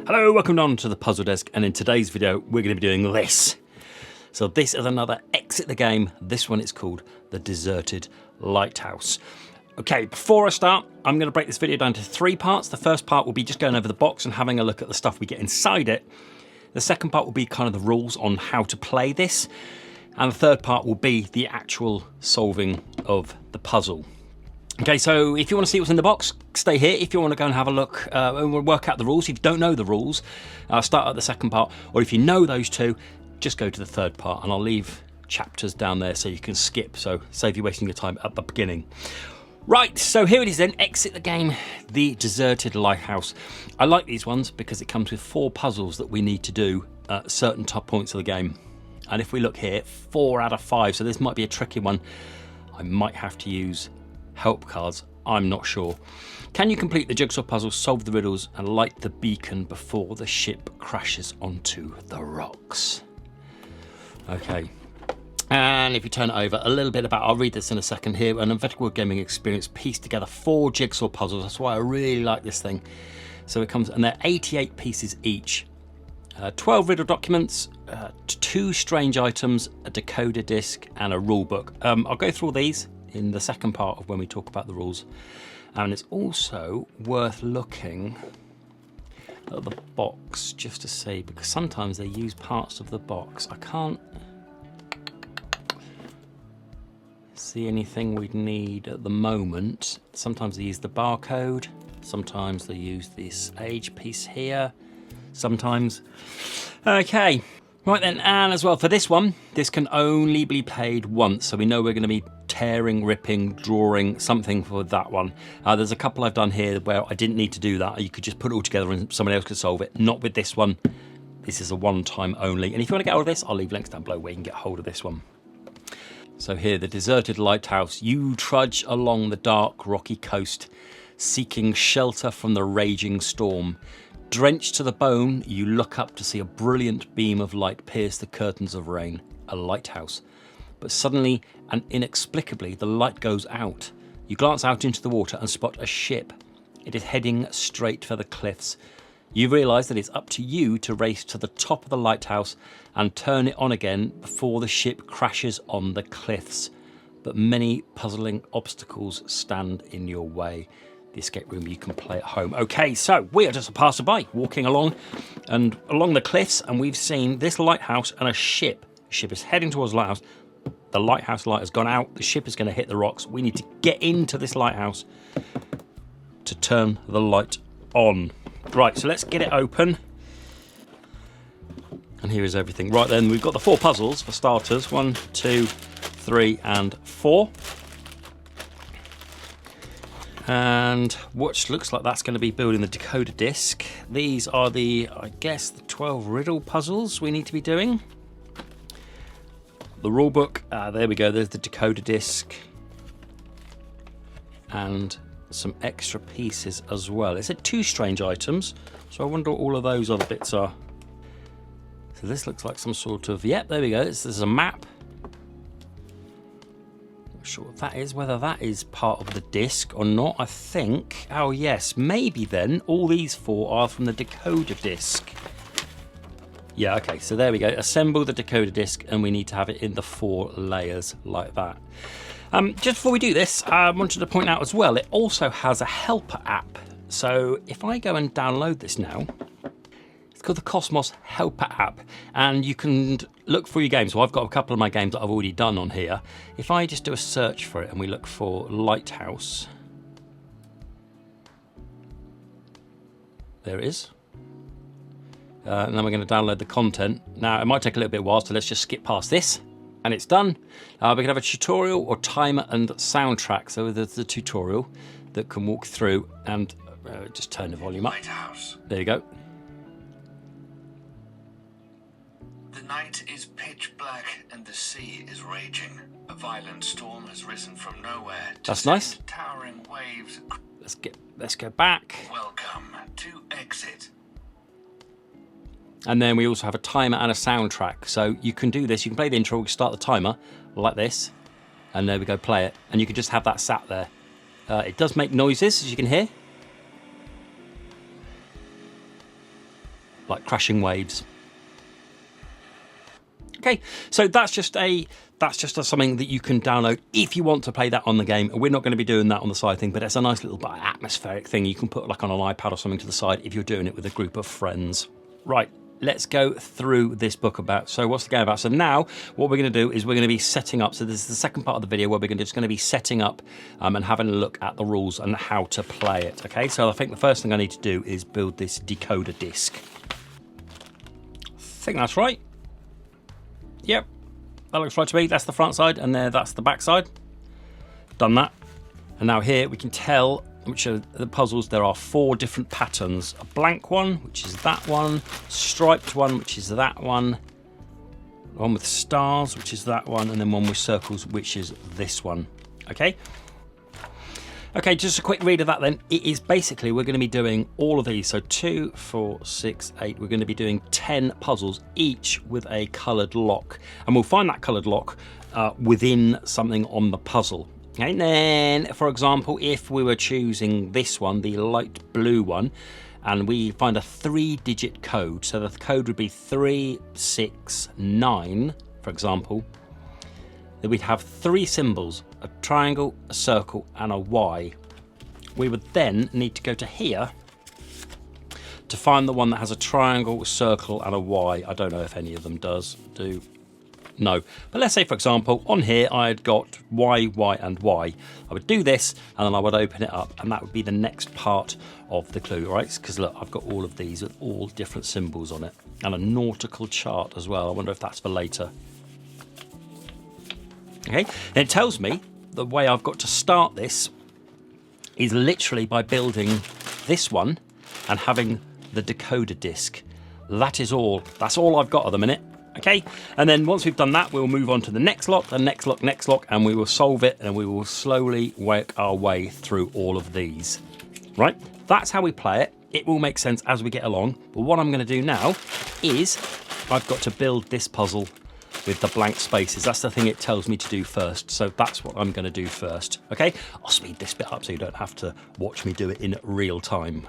Hello, welcome on to the Puzzle Desk, and in today's video we're going to be doing this. So this is another exit the game. This one is called the Deserted Lighthouse. Okay, before I start, I'm going to break this video down to 3 parts. The first part will be just going over the box and having a look at the stuff we get inside it. The second part will be kind of the rules on how to play this. And the third part will be the actual solving of the puzzle. Okay, so if you want to see what's in the box, stay here. If you want to go and have a look and work out the rules, if you don't know the rules, start at the second part. Or if you know those two, just go to the third part. And I'll leave chapters down there so you can skip. So save you wasting your time at the beginning. Right, so here it is then. Exit the game, the Deserted Lighthouse. I like these ones because it comes with 4 puzzles that we need to do at certain top points of the game. And if we look here, 4 out of 5. So this might be a tricky one. I might have to use help cards, I'm not sure. Can you complete the jigsaw puzzle, solve the riddles, and light the beacon before the ship crashes onto the rocks? Okay. And if you turn it over, a little bit about, I'll read this in a second here, an Unvetted Gaming Experience pieced together 4 jigsaw puzzles. That's why I really like this thing. So it comes, and they're 88 pieces each. 12 riddle documents, 2 strange items, a decoder disc, and a rule book. I'll go through all these in the second part of when we talk about the rules. And it's also worth looking at the box just to see, because sometimes they use parts of the box. I can't see anything we'd need at the moment. Sometimes they use the barcode, sometimes they use this age piece here, sometimes. Okay, right then, and as well for this one, this can only be played once, so we know we're going to be tearing, ripping, drawing, something for that one. There's a couple I've done here where I didn't need to do that. You could just put it all together and someone else could solve it. Not with this one. This is a one-time only. And if you want to get hold of this, I'll leave links down below where you can get hold of this one. So here, the Deserted Lighthouse. You trudge along the dark, rocky coast, seeking shelter from the raging storm. Drenched to the bone, you look up to see a brilliant beam of light pierce the curtains of rain. A lighthouse. But suddenly and inexplicably, the light goes out. You glance out into the water and spot a ship. It is heading straight for the cliffs. You realise that it's up to you to race to the top of the lighthouse and turn it on again before the ship crashes on the cliffs. But many puzzling obstacles stand in your way. The escape room you can play at home. Okay, so we are just a passerby walking along the cliffs, and we've seen this lighthouse and a ship. The ship is heading towards the lighthouse. The lighthouse light has gone out. The ship is going to hit the rocks. We need to get into this lighthouse to turn the light on. Right, so let's get it open. And here is everything. Right then, we've got the 4 puzzles for starters. 1, 2, 3, and 4. And what looks like that's going to be building the decoder disc. These are the, I guess, the 12 riddle puzzles we need to be doing. The rule book, there we go, there's the decoder disc. And some extra pieces as well. It said 2 strange items, so I wonder what all of those other bits are. So this looks like some sort of, yep, there we go, this is a map. Not sure what that is, whether that is part of the disc or not, I think. Oh yes, maybe then, all these 4 are from the decoder disc. Yeah, okay, so there we go. Assemble the decoder disc, and we need to have it in the 4 layers like that. Just before we do this, I wanted to point out as well, it also has a helper app. So if I go and download this now, it's called the Cosmos Helper app, and you can look for your games. So I've got a couple of my games that I've already done on here. If I just do a search for it and we look for Lighthouse, there it is. And then we're going to download the content. Now, it might take a little bit of a while, so let's just skip past this. And it's done. We can have a tutorial or timer and soundtrack. So there's the tutorial that can walk through, and just turn the volume up. Lighthouse. There you go. The night is pitch black and the sea is raging. A violent storm has risen from nowhere to That's nice. Towering waves. Let's go back. Welcome to exit. And then we also have a timer and a soundtrack. So you can do this. You can play the intro. We can start the timer like this. And there we go, play it. And you can just have that sat there. It does make noises, as you can hear. like crashing waves. Okay, so that's just something that you can download if you want to play that on the game. We're not going to be doing that on the side thing, but it's a nice little atmospheric thing you can put like on an iPad or something to the side if you're doing it with a group of friends. Right, let's go through this book about. So what's the game about? So now what we're going to do is we're going to be setting up. So this is the second part of the video where we're just going to be setting up and having a look at the rules and how to play it. Okay, so I think the first thing I need to do is build this decoder disc. I think that's right. Yep, that looks right to me. That's the front side, and that's the back side. Done that. And now here we can tell which are the puzzles. There are 4 different patterns. A blank one, which is that one. Striped one, which is that one. One with stars, which is that one. And then one with circles, which is this one. Okay. Okay, just a quick read of that then. It is basically, we're going to be doing all of these. So 2, 4, 6, 8. We're going to be doing 10 puzzles, each with a coloured lock. And we'll find that coloured lock within something on the puzzle. Okay, and then, for example, if we were choosing this one, the light blue one, and we find a 3-digit code. So the code would be 369, for example. Then we'd have 3 symbols, a triangle, a circle, and a Y. We would then need to go to here to find the one that has a triangle, a circle, and a Y. I don't know if any of them do. No. But let's say, for example, on here I had got Y, Y, and Y. I would do this, and then I would open it up, and that would be the next part of the clue, right? Because look, I've got all of these with all different symbols on it, and a nautical chart as well. I wonder if that's for later. Okay, and it tells me the way I've got to start this is literally by building this one and having the decoder disc. That is all. That's all I've got at the minute. Okay, and then once we've done that, we'll move on to the next lock, the next lock, next lock, and we will solve it, and we will slowly work our way through all of these. Right, that's how we play it. It will make sense as we get along. But what I'm going to do now is I've got to build this puzzle with the blank spaces. That's the thing it tells me to do first. So that's what I'm going to do first. Okay, I'll speed this bit up so you don't have to watch me do it in real time.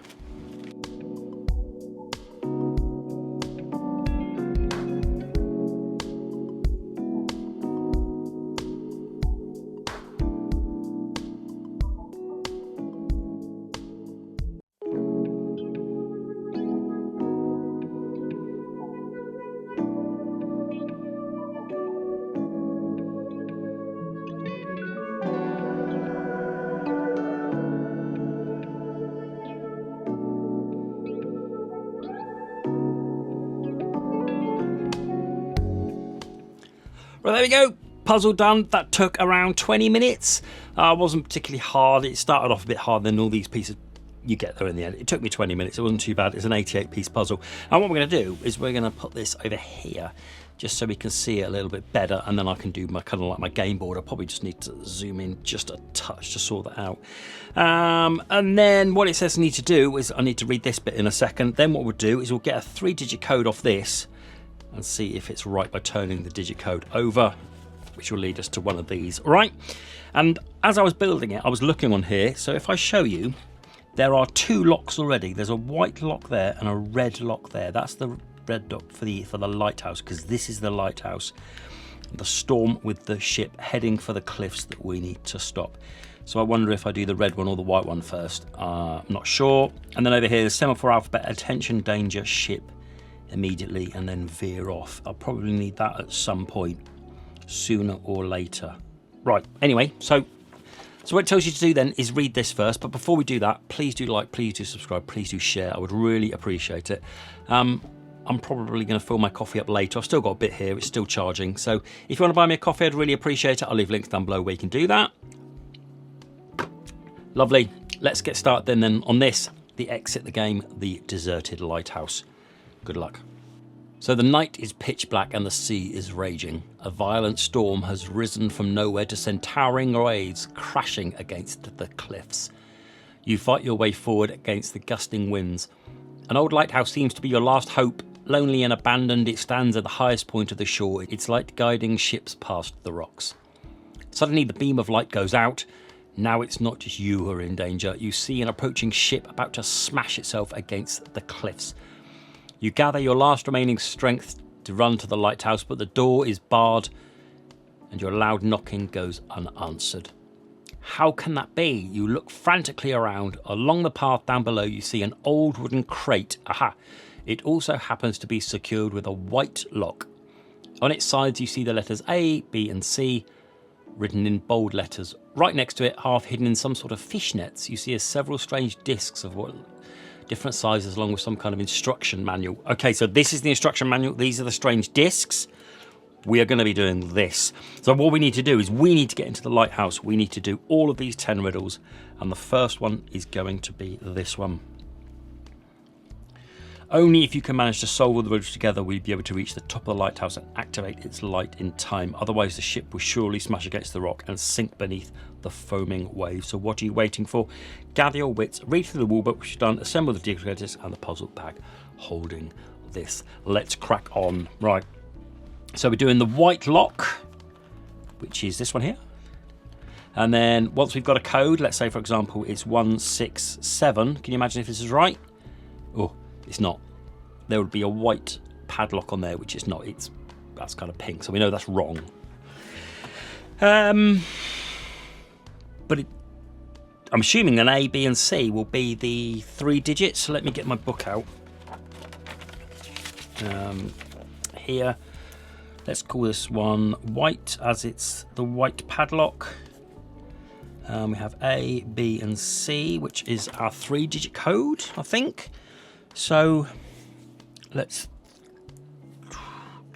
Well, there we go. Puzzle done. That took around 20 minutes. Wasn't particularly hard. It started off a bit hard, then all these pieces, you get there in the end. It took me 20 minutes. It wasn't too bad. It's an 88-piece puzzle. And what we're going to do is we're going to put this over here just so we can see it a little bit better, and then I can do my kind of like my game board. I probably just need to zoom in just a touch to sort that out. And then what it says I need to do is I need to read this bit in a second. Then what we'll do is we'll get a 3-digit code off this and see if it's right by turning the digit code over, which will lead us to one of these. All right, and as I was building it, I was looking on here. So if I show you, there are 2 locks already. There's a white lock there and a red lock there. That's the red lock for the lighthouse, because this is the lighthouse, the storm with the ship heading for the cliffs that we need to stop. So I wonder if I do the red one or the white one first. I'm not sure. And then over here, the semaphore alphabet, attention, danger, ship, immediately, and then veer off. I'll probably need that at some point, sooner or later. Right, anyway, so what it tells you to do then is read this first. But before we do that, please do like, please do subscribe, please do share. I would really appreciate it. I'm probably going to fill my coffee up later. I've still got a bit here, it's still charging. So if you want to buy me a coffee, I'd really appreciate it. I'll leave links down below where you can do that. Lovely. Let's get started then on this, the exit the game, the Deserted Lighthouse. Good luck. So the night is pitch black and the sea is raging. A violent storm has risen from nowhere to send towering waves crashing against the cliffs. You fight your way forward against the gusting winds. An old lighthouse seems to be your last hope. Lonely and abandoned, it stands at the highest point of the shore, its light guiding ships past the rocks. Suddenly the beam of light goes out. Now it's not just you who are in danger. You see an approaching ship about to smash itself against the cliffs. You gather your last remaining strength to run to the lighthouse, but the door is barred and your loud knocking goes unanswered. How can that be? You look frantically around. Along the path down below, you see an old wooden crate. Aha! It also happens to be secured with a white lock. On its sides, you see the letters A, B, and C written in bold letters. Right next to it, half hidden in some sort of fishnets, you see several strange discs of different sizes, along with some kind of instruction manual. Okay, so this is the instruction manual. These are the strange discs. We are going to be doing this. So what we need to do is we need to get into the lighthouse. We need to do all of these 10 riddles. And the first one is going to be this one. Only if you can manage to solve all the riddles together will you be able to reach the top of the lighthouse and activate its light in time. Otherwise, the ship will surely smash against the rock and sink beneath the foaming waves. So what are you waiting for? Gather your wits, read through the rule book, which is done, assemble the decorators and the puzzle bag holding this. Let's crack on. Right. So we're doing the white lock, which is this one here. And then once we've got a code, let's say, for example, it's 167. Can you imagine if this is right? Oh, it's not. There would be a white padlock on there, which is not. That's kind of pink, so we know that's wrong. But I'm assuming an A, B, and C will be the 3 digits. So let me get my book out. Here. Let's call this one white, as it's the white padlock. We have A, B, and C, which is our 3-digit code, I think. So do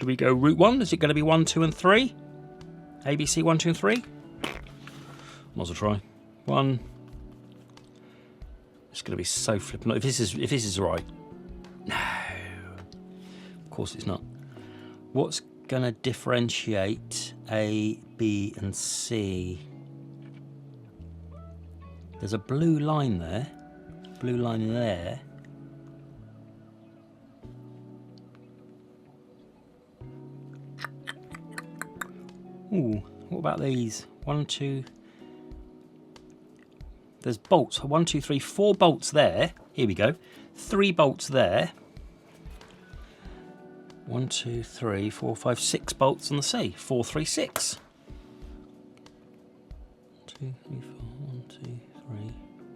we go route 1? Is it going to be 1, 2, and 3? A, B, C, 1, 2, and 3? Might as well try. 1. It's going to be so flippant. If this is right. No. Of course it's not. What's going to differentiate A, B, and C? There's a blue line there. Blue line there. Ooh, what about these? 1, 2. There's bolts. 1, 2, 3, 4 bolts there. Here we go. 3 bolts there. 1, 2, 3, 4, 5, 6 bolts on the C. 4, 3, 6. 1, 2, 3, 4, 1, 2, 3,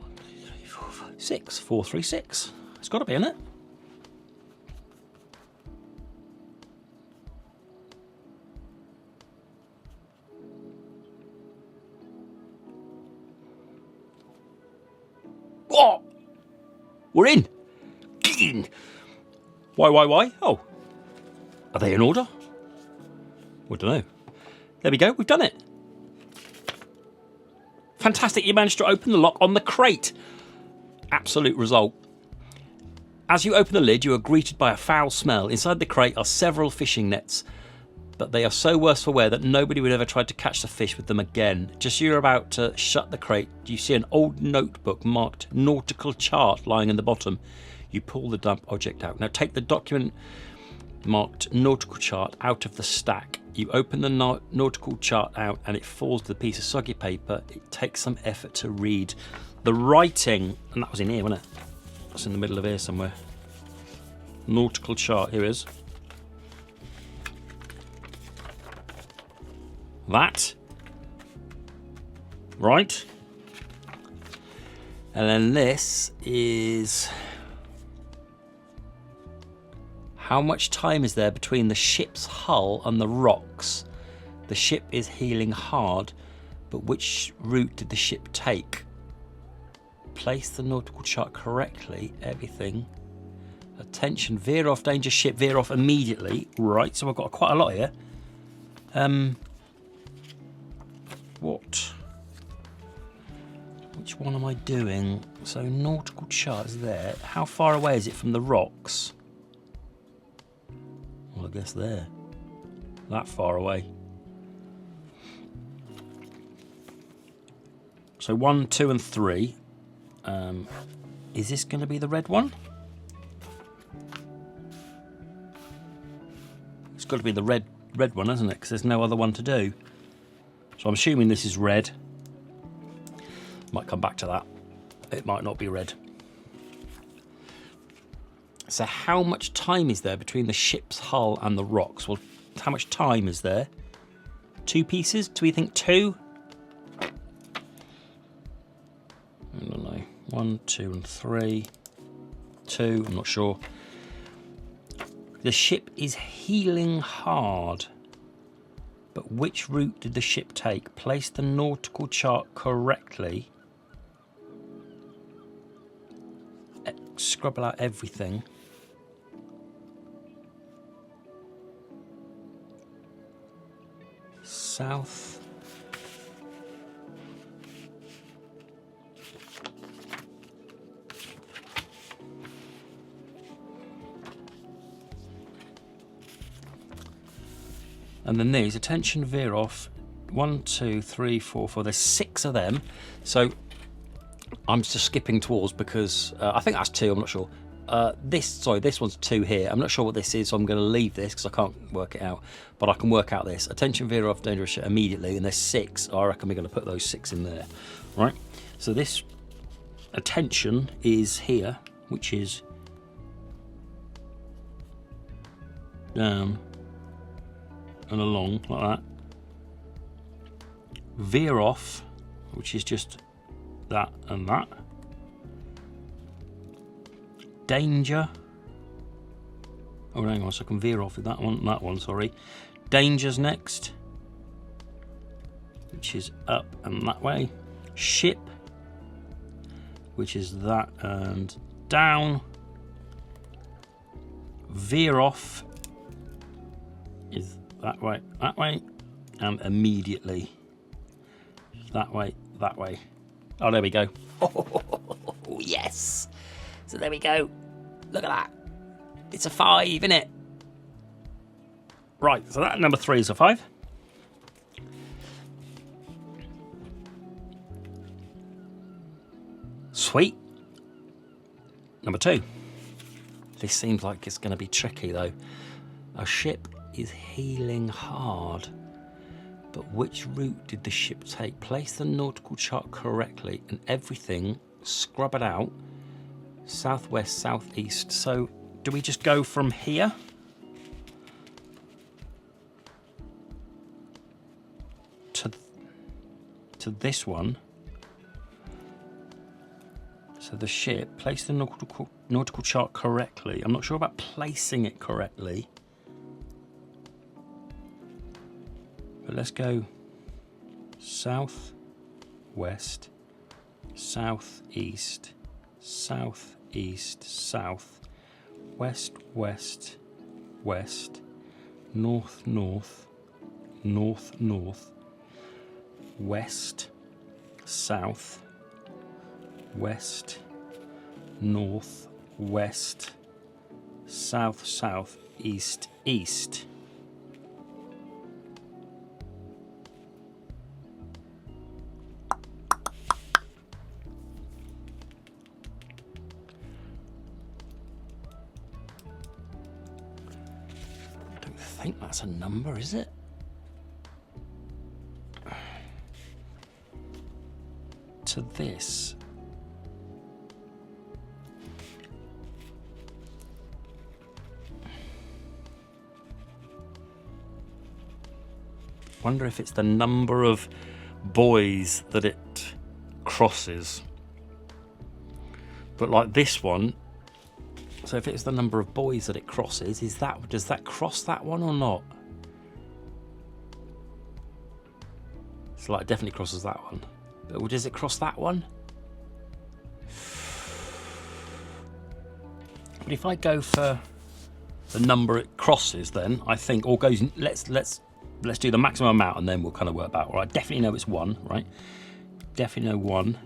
1, 2, 3, 4, 5, 6. 4, 3, 6. It's got to be, isn't it? Oh! We're in! Get in! Why? Oh. Are they in order? I don't know. There we go, we've done it. Fantastic, you managed to open the lock on the crate. Absolute result. As you open the lid, you are greeted by a foul smell. Inside the crate are several fishing nets, but they are so worse for wear that nobody would ever try to catch the fish with them again. Just as you're about to shut the crate, you see an old notebook marked nautical chart lying in the bottom. You pull the dump object out. Now take the document marked nautical chart out of the stack. You open the nautical chart out and it falls to the piece of soggy paper. It takes some effort to read. The writing, and that was in here, wasn't it? That's in the middle of here somewhere. Nautical chart, here it is. That. Right. And then this is... How much time is there between the ship's hull and the rocks? The ship is heeling hard, but which route did the ship take? Place the nautical chart correctly. Everything. Attention, veer off, danger ship, veer off immediately. Right, so I've got quite a lot here. Which one am I doing? So nautical chart is there. How far away is it from the rocks? Well, I guess there. That far away. So 1, 2, and 3. Is this going to be the red one? It's got to be the red one, hasn't it? Because there's no other one to do. So I'm assuming this is red. Might come back to that. It might not be red. So how much time is there between the ship's hull and the rocks? Well, how much time is there? 2 pieces? Do we think 2? I don't know. 1, 2, and 3. 2, I'm not sure. The ship is heeling hard. But which route did the ship take? Place the nautical chart correctly. Scrabble out everything. South. And then these, attention, veer off. 1, 2, 3, 4, 4. There's 6 of them. So I'm just skipping towards because I think that's 2, I'm not sure. This one's 2 here. I'm not sure what this is, so I'm going to leave this because I can't work it out. But I can work out this. Attention, veer off, dangerous ship immediately. And there's 6. I reckon we're going to put those 6 in there. Right? So this attention is here, which is down and along like that. Veer off, which is just that and that. Danger. Oh, hang on, so I can veer off with that one, sorry. Danger's next, which is up and that way. Ship, which is that and down. Veer off is that way, and immediately that way. Oh, there we go. Oh, yes. So there we go. Look at that. It's a 5, isn't it? Right, so that number 3 is a 5. Sweet. Number 2. This seems like it's going to be tricky, though. A ship is heeling hard. But which route did the ship take? Place the nautical chart correctly and everything, scrub it out. Southwest, southeast. So do we just go from here? To this one. So the ship, place the nautical chart correctly. I'm not sure about placing it correctly. But let's go south, west, southeast, southeast, south, west, west, west, north, north, north, north, west, south, west, north, west, south, south, east, east. I think that's a number, is it? To this. Wonder if it's the number of boys that it crosses. But like this one, so if it's the number of boys that it crosses, does that cross that one or not? So like it definitely crosses that one. But does it cross that one? But if I go for the number it crosses, then I think, or goes, let's do the maximum amount and then we'll kind of work out. Well, I definitely know it's 1, right? Definitely know 1.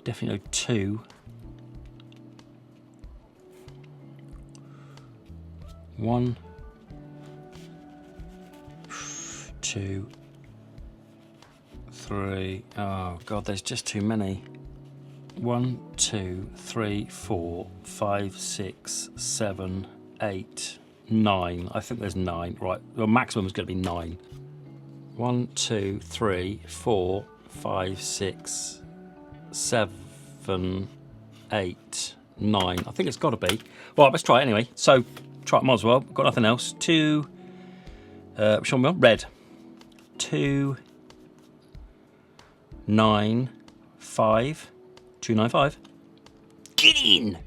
Definitely know 2. 1, 2, 3. Oh god, there's just too many. 1, 2, 3, 4, 5, 6, 7, 8, 9. I think there's 9. Right, the maximum is going to be 9. 1, 2, 3, 4, 5, 6, 7, 8, 9. I think it's got to be. Well, let's try it anyway. So, try it, might as well. Got nothing else. 2, which one we on? Red. 2, 9, 5. 2, 9, 5. Get in!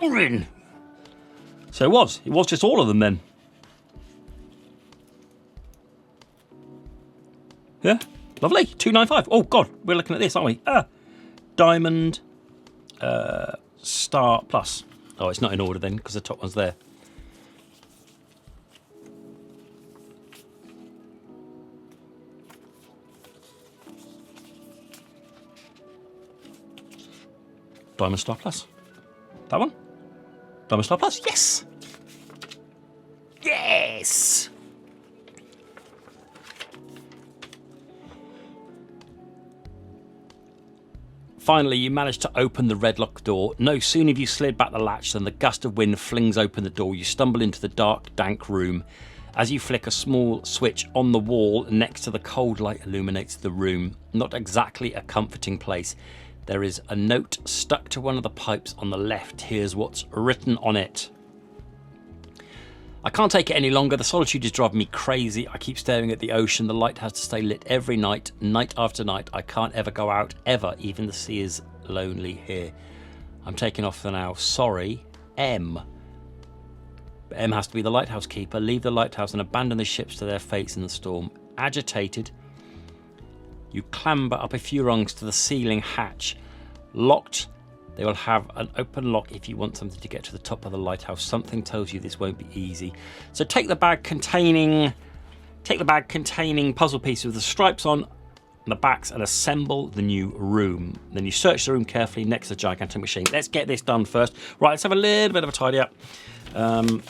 We're in! So it was. It was just all of them then. Yeah, lovely. 295. Oh God, we're looking at this, aren't we? Diamond, Star Plus. Oh, it's not in order then because the top one's there. Diamond Star Plus. That one? Diamond Star Plus. Yes. Yes. Finally, you managed to open the red lock door. No sooner have you slid back the latch than the gust of wind flings open the door. You stumble into the dark, dank room. As you flick a small switch on the wall next to the cold light illuminates the room. Not exactly a comforting place. There is a note stuck to one of the pipes on the left. Here's what's written on it. I can't take it any longer. The solitude is driving me crazy. I keep staring at the ocean. The light has to stay lit every night, night after night. I can't ever go out, ever. Even the sea is lonely here. I'm taking off for now. Sorry, M. But M has to be the lighthouse keeper. Leave the lighthouse and abandon the ships to their fates in the storm. Agitated, you clamber up a few rungs to the ceiling hatch. Locked. They will have an open lock if you want something to get to the top of the lighthouse. Something tells you this won't be easy. So take the bag containing puzzle pieces with the stripes on the backs and assemble the new room. Then you search the room carefully next to the gigantic machine. Let's get this done first. Right, let's have a little bit of a tidy up. I'm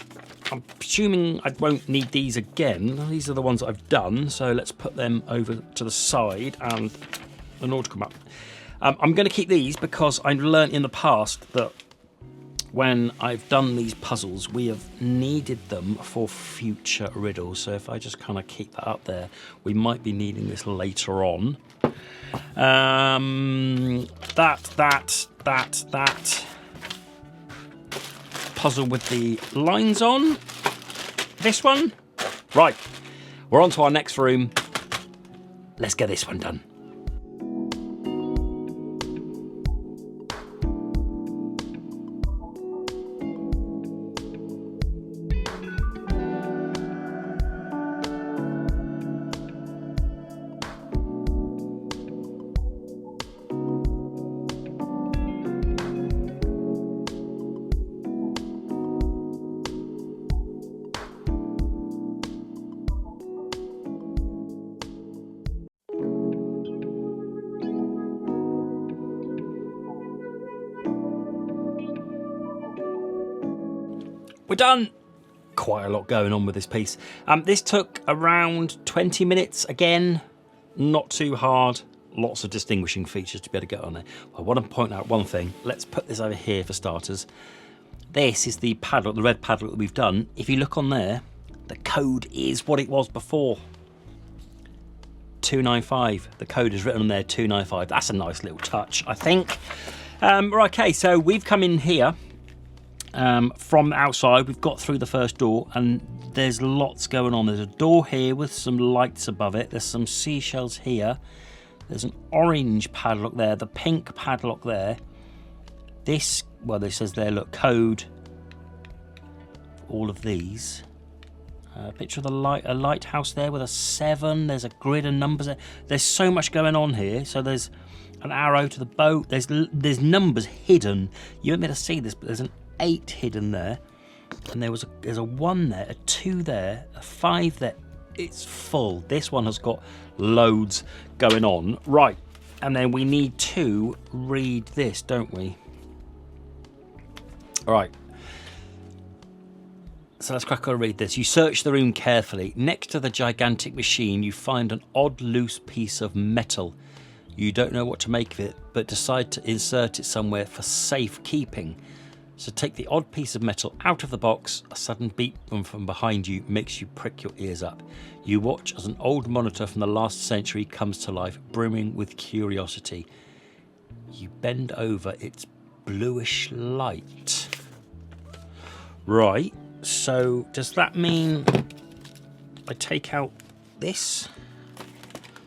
assuming I won't need these again. These are the ones that I've done, so let's put them over to the side and in order to come up. I'm going to keep these because I've learned in the past that when I've done these puzzles, we have needed them for future riddles. So if I just kind of keep that up there, we might be needing this later on. That puzzle with the lines on. This one. Right, we're on to our next room. Let's get this one done. We're done. Quite a lot going on with this piece. This took around 20 minutes. Again, not too hard. Lots of distinguishing features to be able to get on there. I want to point out one thing. Let's put this over here for starters. This is the padlock, the red padlock that we've done. If you look on there, the code is what it was before. 295. The code is written on there, 295. That's a nice little touch, I think. Right, okay, so we've come in here. From outside, we've got through the first door and there's lots going on. There's a door here with some lights above it. There's some seashells here. There's an orange padlock there, the pink padlock there. This, well, this says there, look, code. All of these. A picture of a lighthouse there with a 7. There's a grid of numbers there. There's so much going on here. So there's an arrow to the boat. There's numbers hidden. You won't be able to see this, but there's an 8 hidden there, and there's a 1 there, a 2 there, a 5 there. It's full. This one has got loads going on. Right, and then we need to read this, don't we? All right. So let's crack on and read this. You search the room carefully. Next to the gigantic machine, you find an odd loose piece of metal. You don't know what to make of it, but decide to insert it somewhere for safekeeping. So take the odd piece of metal out of the box. A sudden beep from behind you makes you prick your ears up. You watch as an old monitor from the last century comes to life, brimming with curiosity. You bend over its bluish light. Right, so does that mean I take out this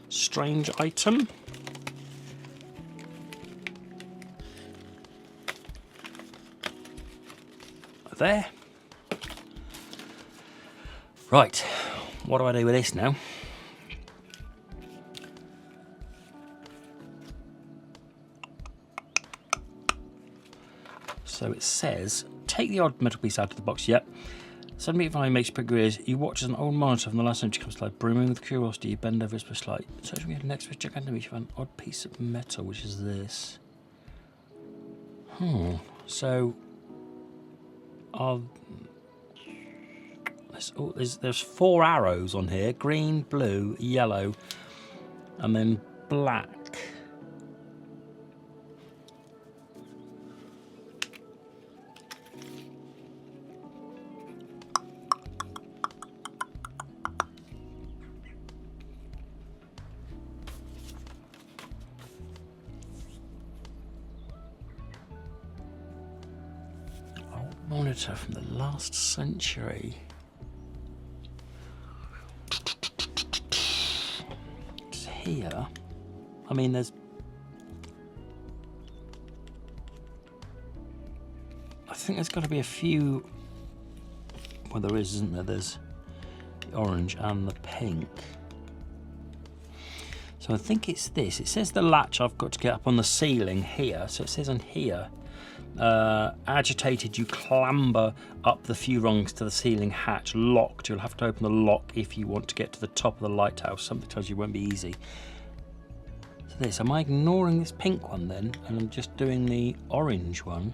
strange item? There. Right, what do I do with this now? So it says, take the odd metal piece out of the box. Yep. Suddenly, if I makes progress, you watch as an old monitor from the last century comes to life. Brimming with curiosity, you bend over its first light. Search me next for gigantic, you find an odd piece of metal, which is this. So, there's 4 arrows on here: green, blue, yellow, and then black. Monitor from the last century. It's here. I mean, I think there's got to be a few. Well, there is, isn't there? There's the orange and the pink. So I think it's this. It says the latch I've got to get up on the ceiling here. So it says on here. Agitated, you clamber up the few rungs to the ceiling hatch. Locked, you'll have to open the lock if you want to get to the top of the lighthouse. Something tells you it won't be easy. So this, am I ignoring this pink one then, and I'm just doing the orange one?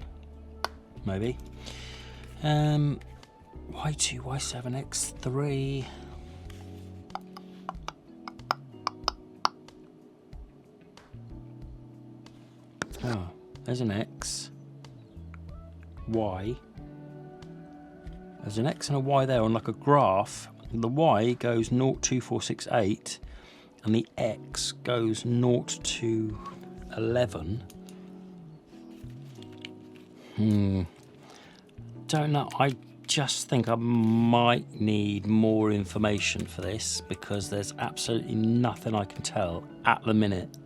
Maybe. Y2, Y7, X3. Oh, there's an X. Y. There's an X and a Y there on like a graph. The Y goes 0, 2, 4, 6, 8, and the X goes 0 to 11. Don't know. I just think I might need more information for this because there's absolutely nothing I can tell at the minute.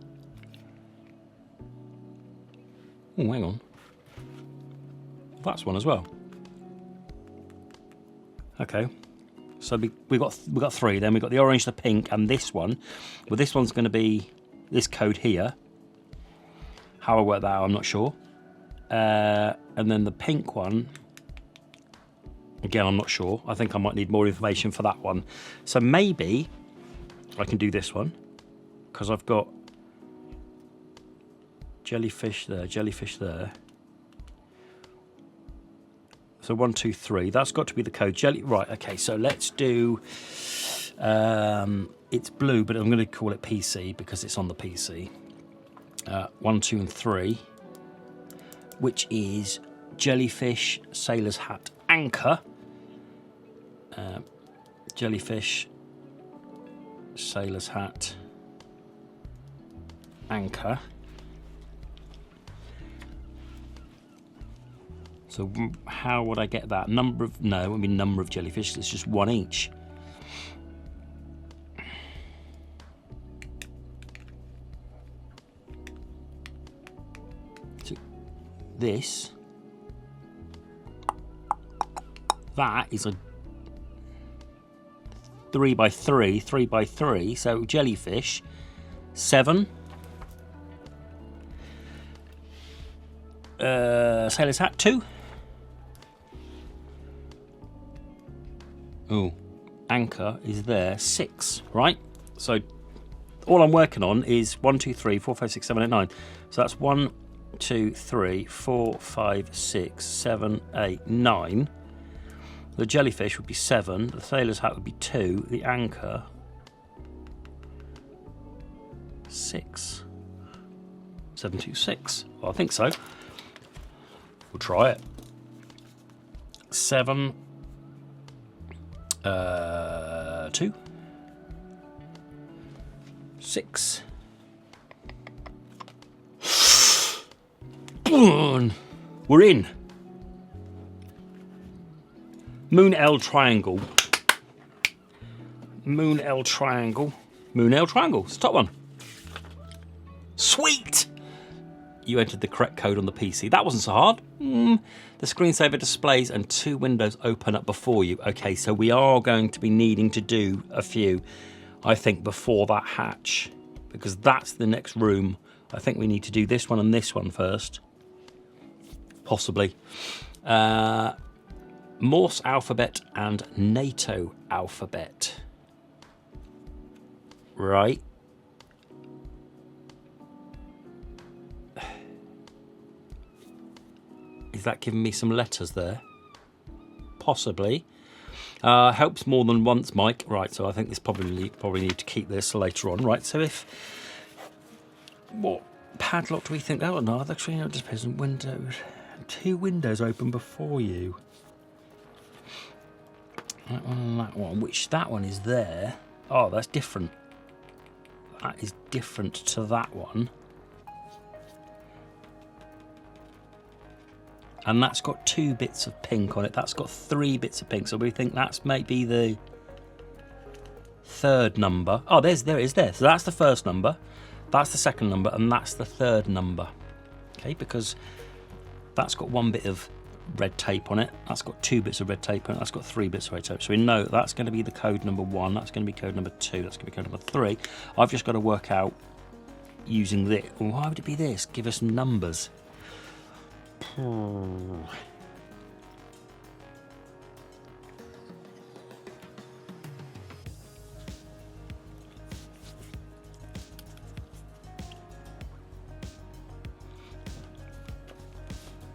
Oh, hang on. That's one as well. Okay, so we got 3. Then we got the orange, the pink, and this one. Well, this one's going to be this code here. How I work that out, I'm not sure. And then the pink one. Again, I'm not sure. I think I might need more information for that one. So maybe I can do this one because I've got jellyfish there, jellyfish there. So 1, 2, 3. That's got to be the code. Right. Okay. So let's do. It's blue, but I'm going to call it PC because it's on the PC. 1, 2, and 3, which is jellyfish, sailor's hat, anchor. Jellyfish, sailor's hat, anchor. So how would I get that? Number of jellyfish, it's just 1 each. So this, that is a 3 by 3, 3 by 3, so jellyfish, 7. Sailor's hat, 2. Oh, anchor is there, 6, right? So all I'm working on is 1, 2, 3, 4, 5, 6, 7, 8, 9. So that's 1, 2, 3, 4, 5, 6, 7, 8, 9. The jellyfish would be 7. The sailor's hat would be 2. The anchor, 6. 7, 2, 6. Well, I think so. We'll try it. 7, 2, 6. 1. We're in. Moon L triangle. Moon L triangle. Moon L triangle. It's the top one. Sweet! You entered the correct code on the PC. That wasn't so hard. The screensaver displays and 2 windows open up before you. Okay, so we are going to be needing to do a few, I think, before that hatch, because that's the next room. I think we need to do this one and this one first. Possibly. Morse alphabet and NATO alphabet. Right. Is that giving me some letters there? Possibly. Helps more than once, Mike. Right, so I think this probably need to keep this later on. Right, so if... What padlock do we think? Oh, no, the train depends on windows. 2 windows open before you. That one and that one. Which that one is there. Oh, that's different. That is different to that one. And that's got 2 bits of pink on it. That's got 3 bits of pink. So we think that's maybe the 3rd number. Oh, there it is there. So that's the 1st number. That's the 2nd number. And that's the 3rd number. Okay, because that's got 1 bit of red tape on it. That's got 2 bits of red tape on it. That's got 3 bits of red tape. So we know that's going to be the code number 1. That's going to be code number 2. That's going to be code number 3. I've just got to work out using this. Well, why would it be this? Give us some numbers.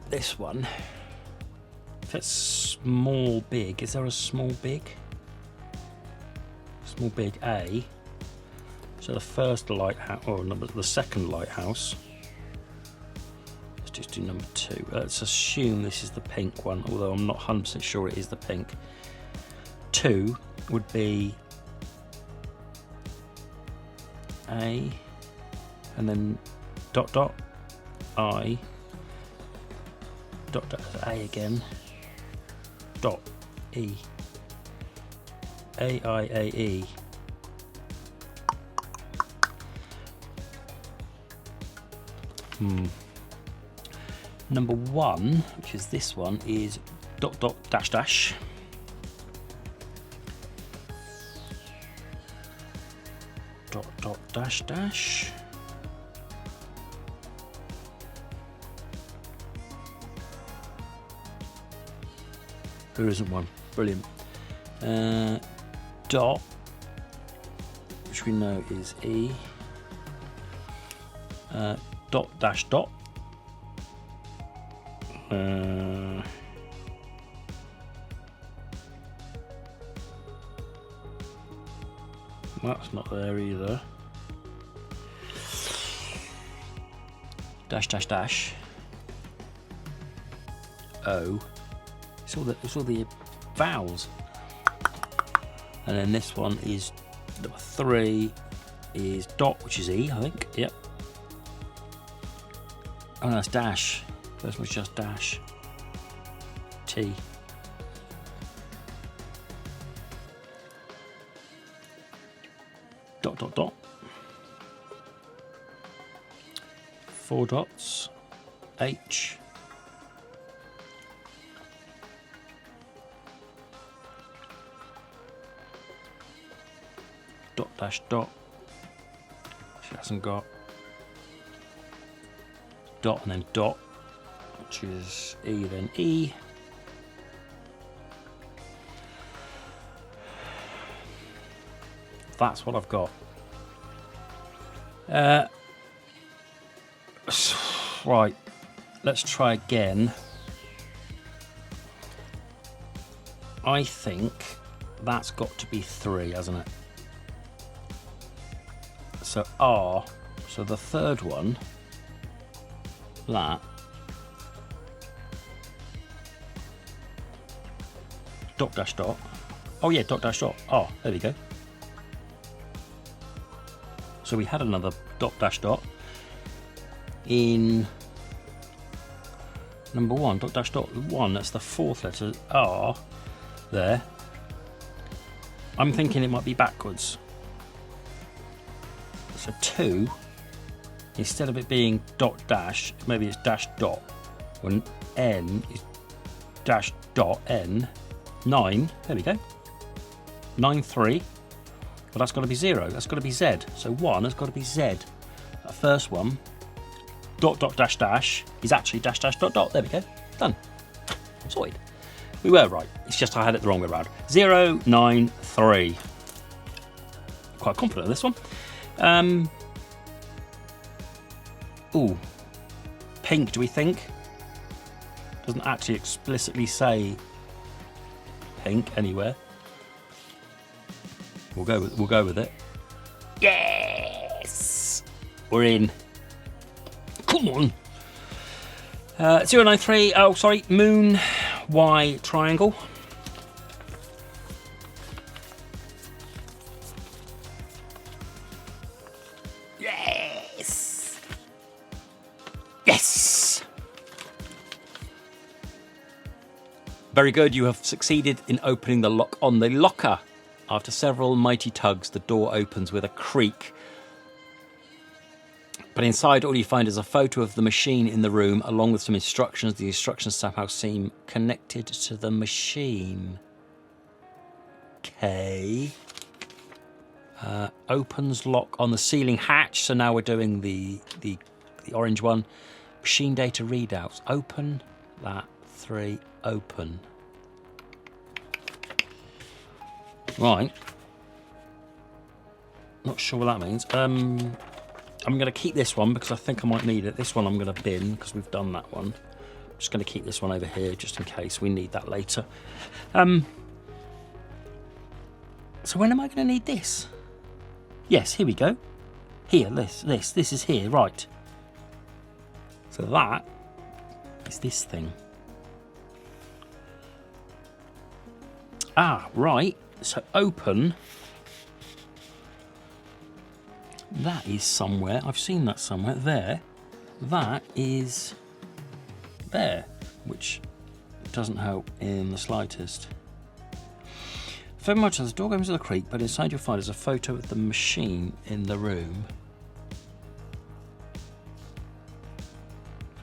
This one. If it's small big, is there a small big? Small big A. So the first lighthouse, or the 2nd lighthouse. Let's just do number 2. Let's assume this is the pink one, although I'm not 100% sure it is the pink. 2 would be A, and then dot dot I, dot dot A again, dot E, A I A E. Number 1, which is this one, is dot dot dash dash. Dot dot dash dash. There isn't one. Brilliant. Dot, which we know is E. Dot dash dot. That's not there either. Dash dash dash. O. It's all the vowels. And then this one is number 3 is dot, which is E, I think. Yep. Oh no, that's dash. First one's just dash. T. Dot dot dot. 4 dots. H. Dot dash dot. She hasn't got. Dot and then dot, which is E then E. That's what I've got. Right, let's try again. I think that's got to be 3, hasn't it? So R, so the 3rd one, that, dot dash dot. Oh yeah, dot dash dot. Oh, there we go. So we had another dot dash dot in Number 1, dot dash dot 1, that's the fourth letter, R, there. I'm thinking it might be backwards. So 2, instead of it being dot dash, maybe it's dash dot. When N is dash dot N, 9, there we go. 9, 3, well that's got to be 0, that's got to be Z. So 1 has got to be Z. That first one, dot dot dash dash, is actually dash dash dot dot. There we go, done. Sorted. We were right, it's just I had it the wrong way around. 0, 9, 3. Quite confident of this one. Ooh, pink, do we think? Doesn't actually explicitly say pink anywhere. We'll go with it. Yes! We're in. Come on. 093, oh sorry, moon, Y, triangle. Yes! Yes! Very good, you have succeeded in opening the lock on the locker. After several mighty tugs, the door opens with a creak. But inside, all you find is a photo of the machine in the room, along with some instructions. The instructions somehow seem connected to the machine. Okay. Opens lock on the ceiling hatch. So now we're doing the orange one. Machine data readouts. Open that 3. Open. Right. Not sure what that means. I'm going to keep this one because I think I might need it. This one I'm going to bin because we've done that one. I'm just going to keep this one over here just in case we need that later. So when am I going to need this? Yes, here we go. Here, this is here, right. So that is this thing. Ah, right. So open. That is somewhere. I've seen that somewhere. There. That is there, which doesn't help in the slightest. Very much as the door goes to the creek, but inside you'll find is a photo of the machine in the room.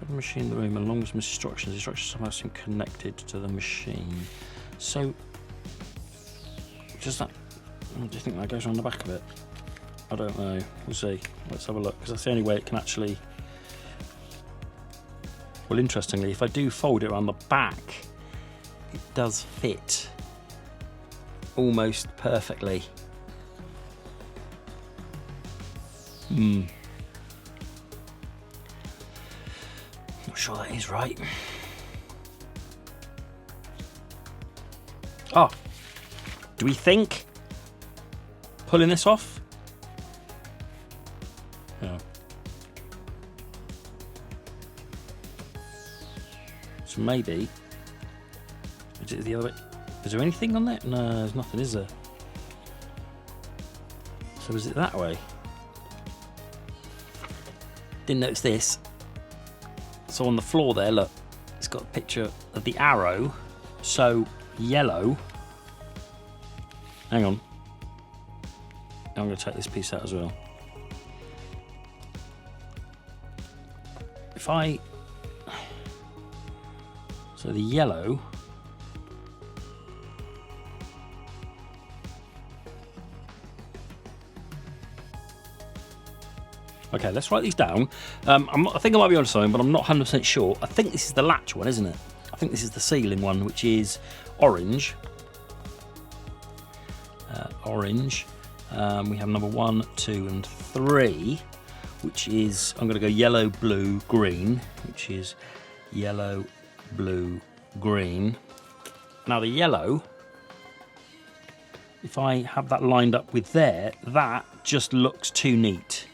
The machine in the room, along with some instructions. The instructions somehow seem connected to the machine. So, does that? Do you think that goes around the back of it? I don't know. We'll see. Let's have a look, because that's the only way it can actually. Well, interestingly, if I do fold it around the back, it does fit almost perfectly. Not sure that is right. Oh, do we think pulling this off? No. So maybe is it the other way? Is there anything on there? No, there's nothing, is there? So is it that way? Didn't notice this. So on the floor there, look, it's got a picture of the arrow. So yellow. Hang on. I'm going to take this piece out as well. If I... So the yellow... Okay, let's write these down. I think I might be onto something, but I'm not 100% sure. I think this is the latch one, isn't it? I think this is the ceiling one, which is orange. Orange. We have number 1, 2, and 3, which is, I'm going to go yellow, blue, green, which is yellow, blue, green. Now the yellow, if I have that lined up with there, that just looks too neat.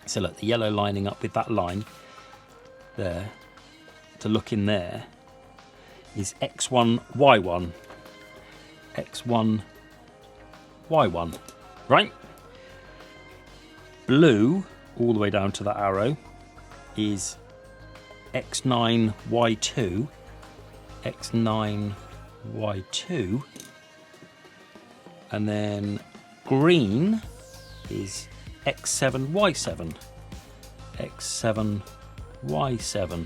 So look, the yellow lining up with that line there, to look in there, is X1, Y1. X1, Y1, right? Blue, all the way down to that arrow, is x9, y2, x9, y2, and then green is x7, y7, x7, y7.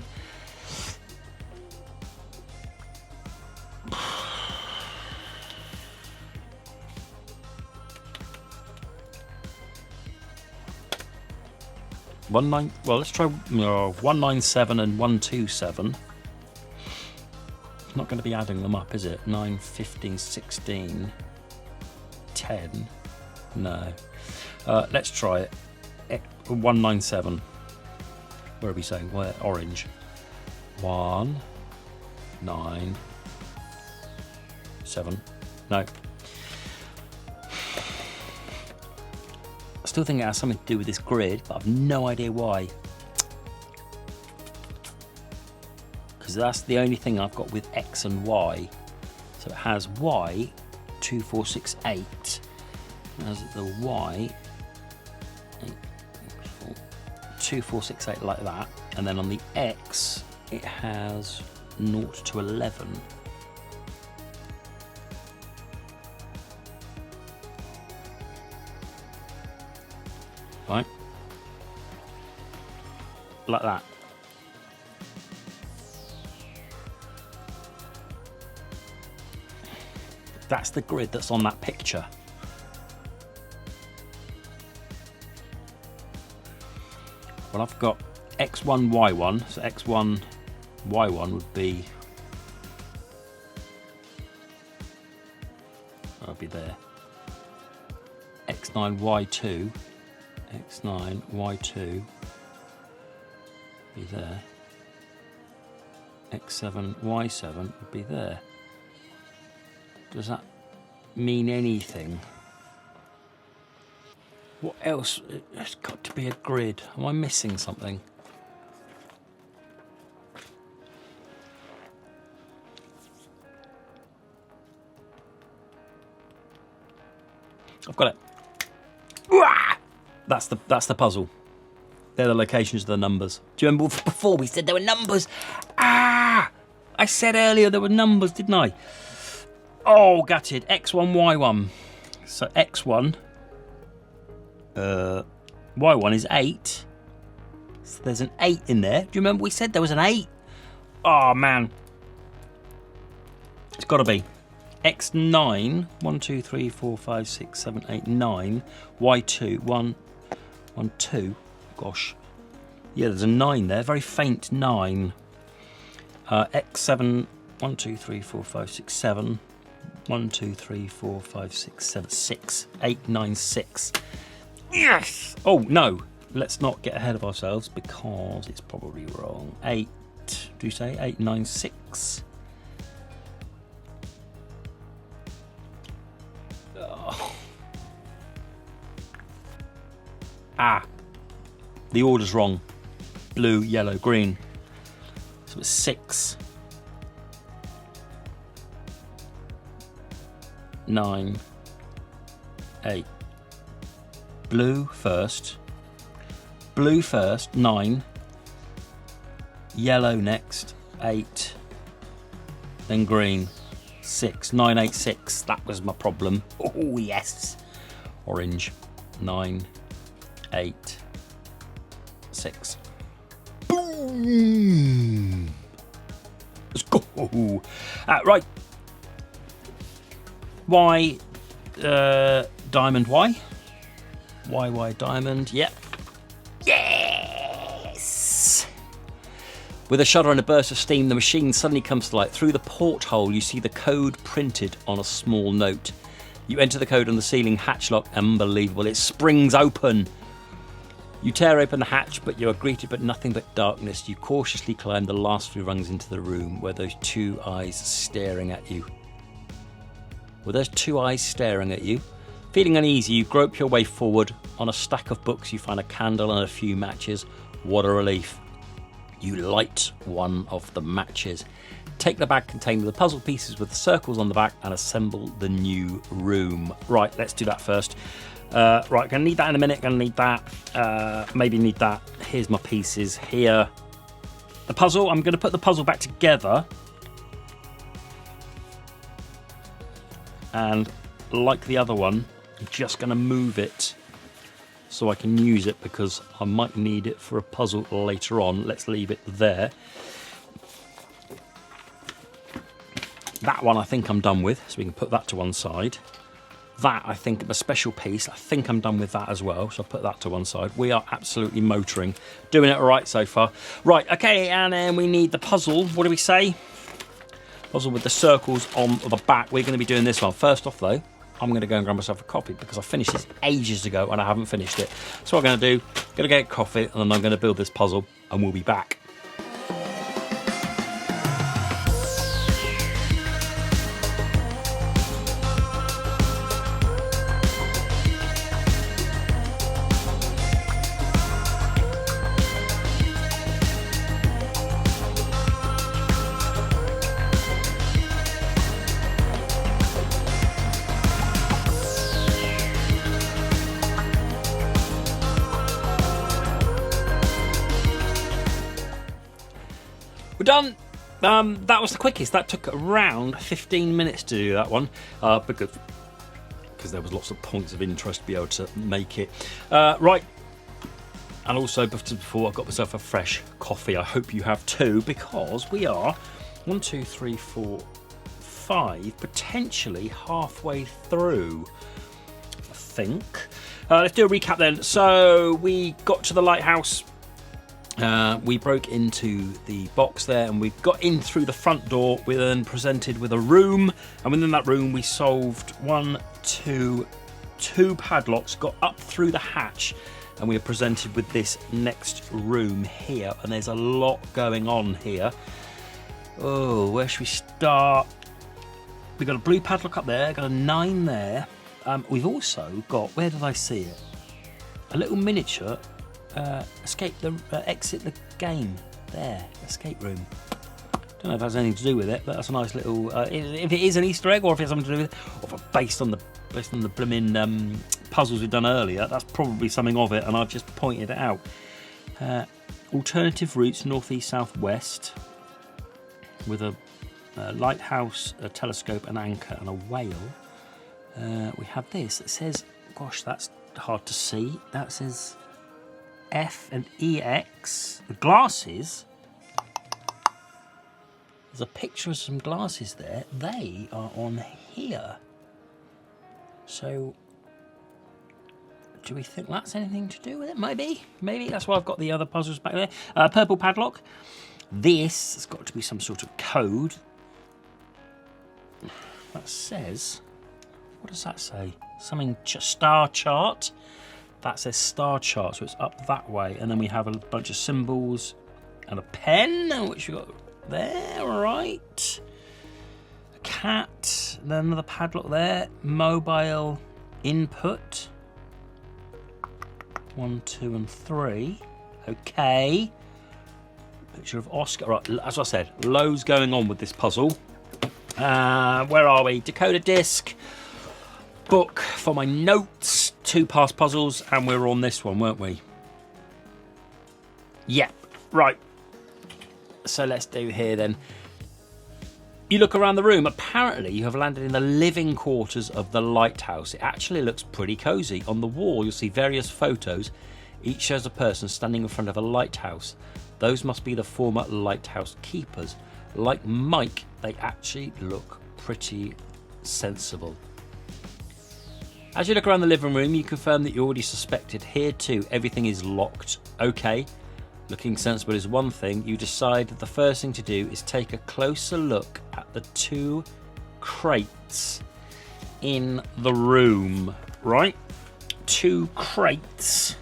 Well, let's try 197 and 127. It's not going to be adding them up, is it? 9, 15, 16, 10. No. Let's try it. 197. Where are we saying? Where? Orange. 1, 9, 7. No. I still think it has something to do with this grid, but I've no idea why. Because that's the only thing I've got with X and Y. So it has Y 2, 4, 6, 8. It has the Y 2, 4, 6, 8 like that. And then on the X it has 0 to 11. Right, like that. That's the grid that's on that picture. Well, I've got x1, y1, so x1, y1 would be, I'll be there. x9, y2. x9, y2 be there. x7, y7 would be there. Does that mean anything? What else? It's got to be a grid. Am I missing something? I've got it. That's the puzzle. They're the locations of the numbers. Do you remember before we said there were numbers? I said earlier there were numbers, didn't I? Oh, gutted. X1, Y1. So X1, Y1 is 8. So there's an 8 in there. Do you remember we said there was an 8? Oh, man. It's got to be. X9, 1, 2, 3, 4, 5, 6, 7, 8, 9. Y2, 1, 2. Gosh. Yeah, there's a 9 there. Very faint 9. X7, 1, 2, 3, 4, 5, 6, 7. 1, 2, 3, 4, 5, 6, 7, 6. 8, 9, 6. Yes! Oh, no. Let's not get ahead of ourselves because it's probably wrong. 8. Do you say 8, 9, 6? The order's wrong. Blue, yellow, green. So it's 6, 9, 8. Blue first. Blue first, 9. Yellow next, 8. Then green, 6. 9, 8, 6. That was my problem. Oh, yes. Orange, 9, 8, 6. Boom! Let's go. Right. Y, diamond Y. Y, diamond. Yep. Yes! With a shudder and a burst of steam, the machine suddenly comes to light. Through the porthole, you see the code printed on a small note. You enter the code on the ceiling hatch lock. Unbelievable. It springs open. You tear open the hatch, but you are greeted by nothing but darkness. You cautiously climb the last few rungs into the room where those two eyes staring at you. Were those two eyes staring at you? Feeling uneasy, you grope your way forward. On a stack of books, you find a candle and a few matches. What a relief. You light one of the matches. Take the bag containing the puzzle pieces with the circles on the back and assemble the new room. Right, let's do that first. Right, gonna need that in a minute. Gonna need that. Maybe need that. Here's my pieces here. the puzzle. I'm going to put the puzzle back together. And like the other one, I'm just going to move it so I can use it because I might need it for a puzzle later on. Let's leave it there. That one I think I'm done with, so we can put that to one side. That, I think, a special piece, I think I'm done with that as well, so I'll put that to one side. We are absolutely motoring. Doing it all right so far. Right, okay, and then we need the puzzle. What do we say? Puzzle with the circles on the back. We're going to be doing this one. First off, though, I'm going to go and grab myself a coffee because I finished this ages ago and I haven't finished it. So what I'm going to do, I'm going to get coffee and then I'm going to build this puzzle and we'll be back. We're done. That was the quickest. That took around 15 minutes to do that one because there was lots of points of interest to be able to make it. Right. And also before I got myself a fresh coffee. I hope you have too because we are 1, 2, 3, 4, 5, potentially halfway through, I think. Let's do a recap then. So we got to the lighthouse. We broke into the box there and we got in through the front door. We then presented with a room, and within that room we solved two padlocks, got up through the hatch, and we were presented with this next room here. And there's a lot going on here. Oh, where should we start? We've got a blue padlock up there, got a 9 there. We've also got, where did I see it? A little miniature exit the game there, escape room. Don't know if that's anything to do with it, but that's a nice little if it is an Easter egg or if it's something to do with it, or if it's based on the blooming puzzles we've done earlier. That's probably something of it and I've just pointed it out. Alternative routes, northeast, southwest, with a lighthouse, a telescope, an anchor and a whale. We have this, it says, gosh, that's hard to see, that says F and EX. The glasses, there's a picture of some glasses there. They are on here. So, do we think that's anything to do with it? Maybe. Maybe that's why I've got the other puzzles back there. Purple padlock. This has got to be some sort of code. That says, what does that say? Something, star chart. That says star chart, so it's up that way. And then we have a bunch of symbols and a pen, which we got there, right. A cat, then another padlock there. Mobile input. 1, 2, and 3. Okay. Picture of Oscar. Right, as I said, loads going on with this puzzle. Where are we? Decoder disc. Book for my notes, 2 past puzzles, and we were on this one, weren't we? Yep, right. So let's do here then. You look around the room, apparently you have landed in the living quarters of the lighthouse. It actually looks pretty cozy. On the wall you'll see various photos. Each shows a person standing in front of a lighthouse. Those must be the former lighthouse keepers. Like Mike, they actually look pretty sensible. As you look around the living room, you confirm that you already suspected. Here too, everything is locked. Okay, looking sensible is one thing. You decide that the first thing to do is take a closer look at the 2 crates in the room. Right? 2 crates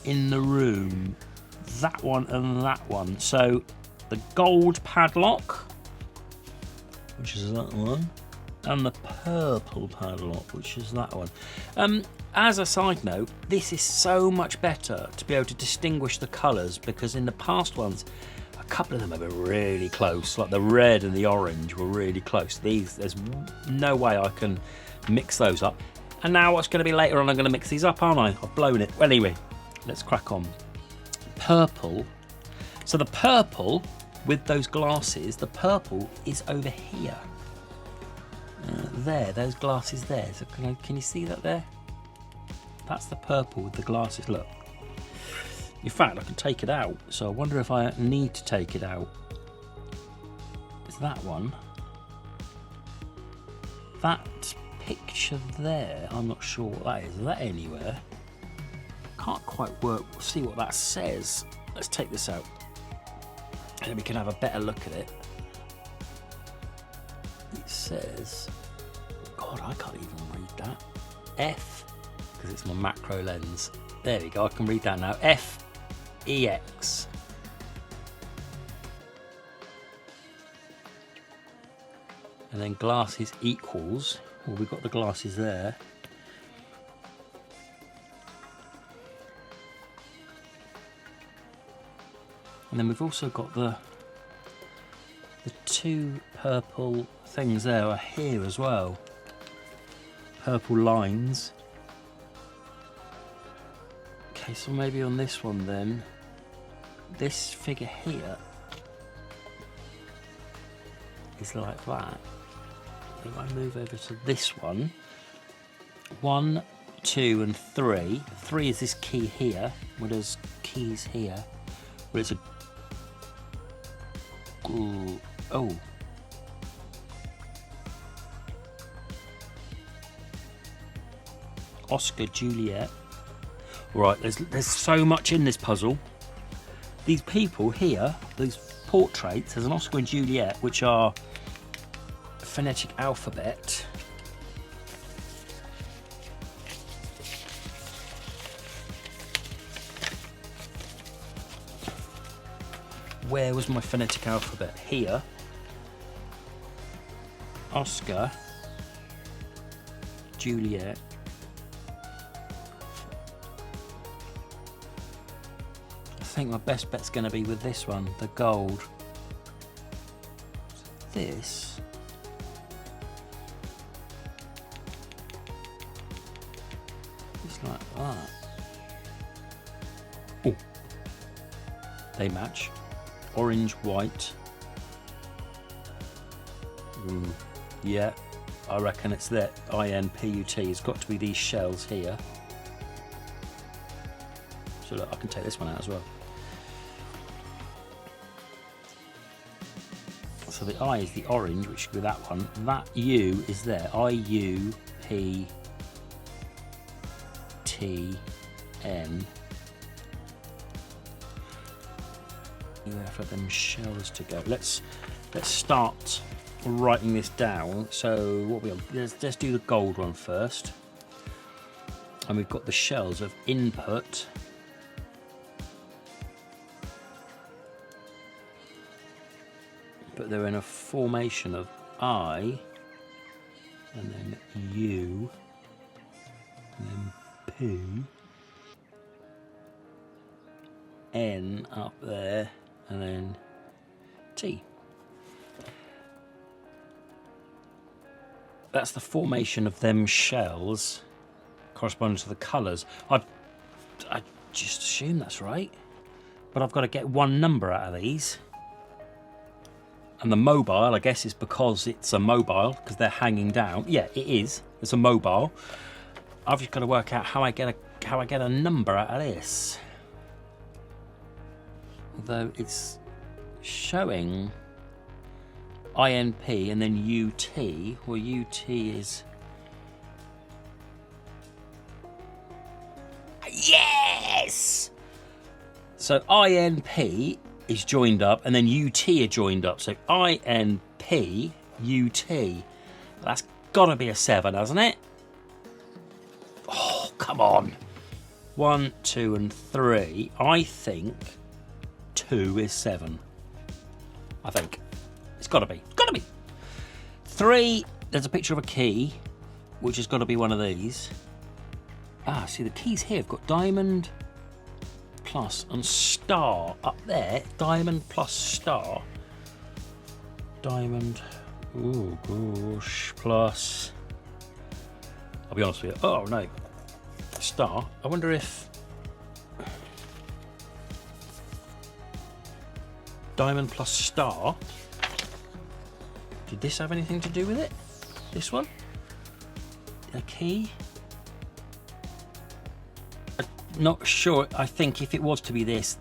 in the room. That one and that one. So, the gold padlock, which is that one, and the purple padlock, which is that one. As a side note, this is so much better to be able to distinguish the colours, because in the past ones, a couple of them have been really close, like the red and the orange were really close. These, there's no way I can mix those up. And now what's going to be later on, I'm going to mix these up, aren't I? I've blown it. Well, anyway, let's crack on. Purple So the purple with those glasses, the purple is over here. There, those glasses there. So can you see that there? That's the purple with the glasses, look. In fact, I can take it out. So I wonder if I need to take it out. Is that one? That picture there, I'm not sure what that is. Is that anywhere? Can't quite see what that says. Let's take this out. And then we can have a better look at it. It says, God, I can't even read that. F, because it's my macro lens. There we go, I can read that now. F-E-X. And then glasses equals, well, we've got the glasses there. And then we've also got the two purple things there are here as well. Purple lines. Okay, so maybe on this one then, this figure here is like that. If I move over to this one, 1, 2 and 3. 3 is this key here, where there's keys here. Where it's a oh. Oscar Juliet. Right, there's so much in this puzzle. These people here, these portraits, there's an Oscar and Juliet, which are phonetic alphabet. Where was my phonetic alphabet? Here. Oscar. Juliet. I think my best bet's going to be with this one, the gold. This. It's like that. Oh. They match. Orange, white. Yeah, I reckon it's that INPUT. It's got to be these shells here. So look, I can take this one out as well. So the I is the orange, which should be that one. That U is there. IUPTN. You have for them shells to go. Let's start writing this down. So what let's do the gold one first. And we've got the shells of input. But they're in a formation of I and then U and then P, N up there, and then T. That's the formation of them shells corresponding to the colours. I just assume that's right, but I've got to get one number out of these. And the mobile, I guess, is because it's a mobile, because they're hanging down. Yeah, it is. It's a mobile. I've just got to work out how I get a number out of this. Although it's showing INP and then UT. Well, UT is... Yes! So INP is joined up and then UT are joined up. So INP, UT. That's got to be a 7, hasn't it? Oh, come on. 1, 2 and 3. I think 2 is 7. I think. It's got to be. Got to be. 3, there's a picture of a key, which has got to be one of these. Ah, see the keys here have got diamond plus and star up there. Diamond plus star. Diamond, oh gosh, plus, I'll be honest with you, oh no, star. I wonder if Diamond plus star. Did this have anything to do with it? This one? A key? I'm not sure. I think if it was to be this,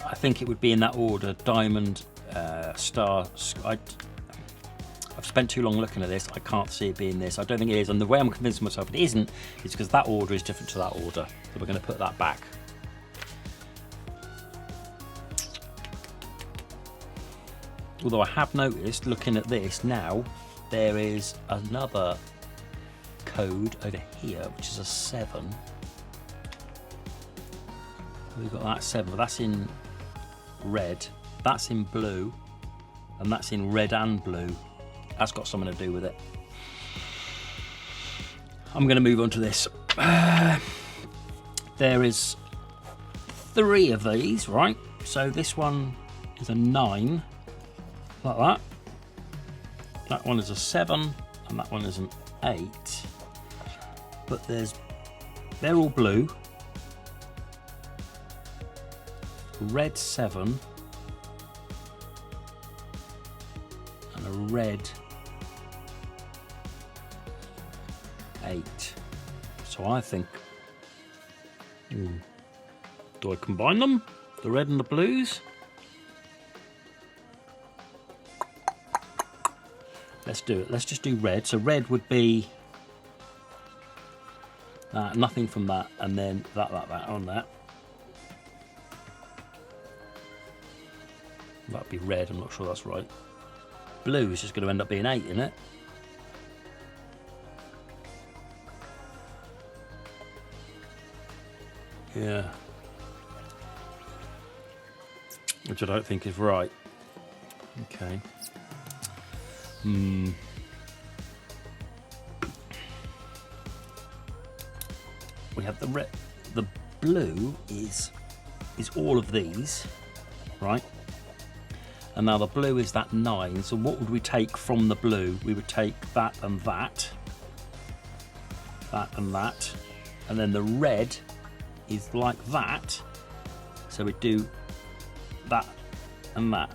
I think it would be in that order. Diamond, star. I've spent too long looking at this. I can't see it being this. I don't think it is. And the way I'm convincing myself it isn't is because that order is different to that order. So we're going to put that back. Although I have noticed, looking at this now, there is another code over here, which is a 7. We've got that 7, but that's in red, that's in blue, and that's in red and blue. That's got something to do with it. I'm going to move on to this. There is 3 of these, right? So this one is a 9. Like that. That one is a 7 and that one is an 8. But they're all blue. Red 7 and a red 8. So I think, do I combine them? The red and the blues? Let's do it. Let's just do red. So red would be that, nothing from that, and then that on that. That'd be red. I'm not sure that's right. Blue is just going to end up being 8, isn't it? Yeah. Which I don't think is right. Okay. We have the red. The blue is all of these, right? And now the blue is that 9. So what would we take from the blue? We would take that and that, that and that, and then the red is like that. So we do that and that.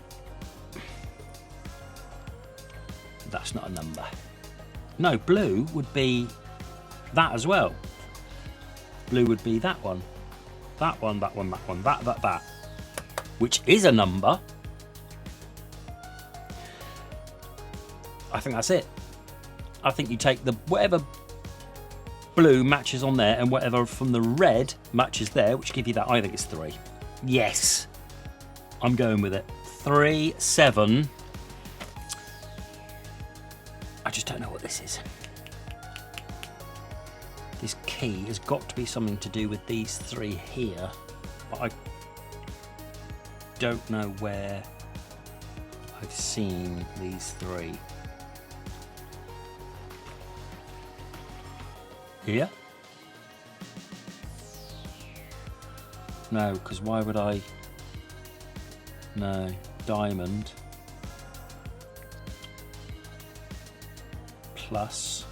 That's not a number. No, blue would be that as well. Blue would be that one. That one, that one, that one, that. Which is a number. I think that's it. I think you take the whatever blue matches on there and whatever from the red matches there, which give you that. I think it's 3. Yes. I'm going with it. 3, 7. I just don't know what this is. This key has got to be something to do with these 3 here, but I don't know where I've seen these 3. Here? No, because why would I? No, diamond. Plus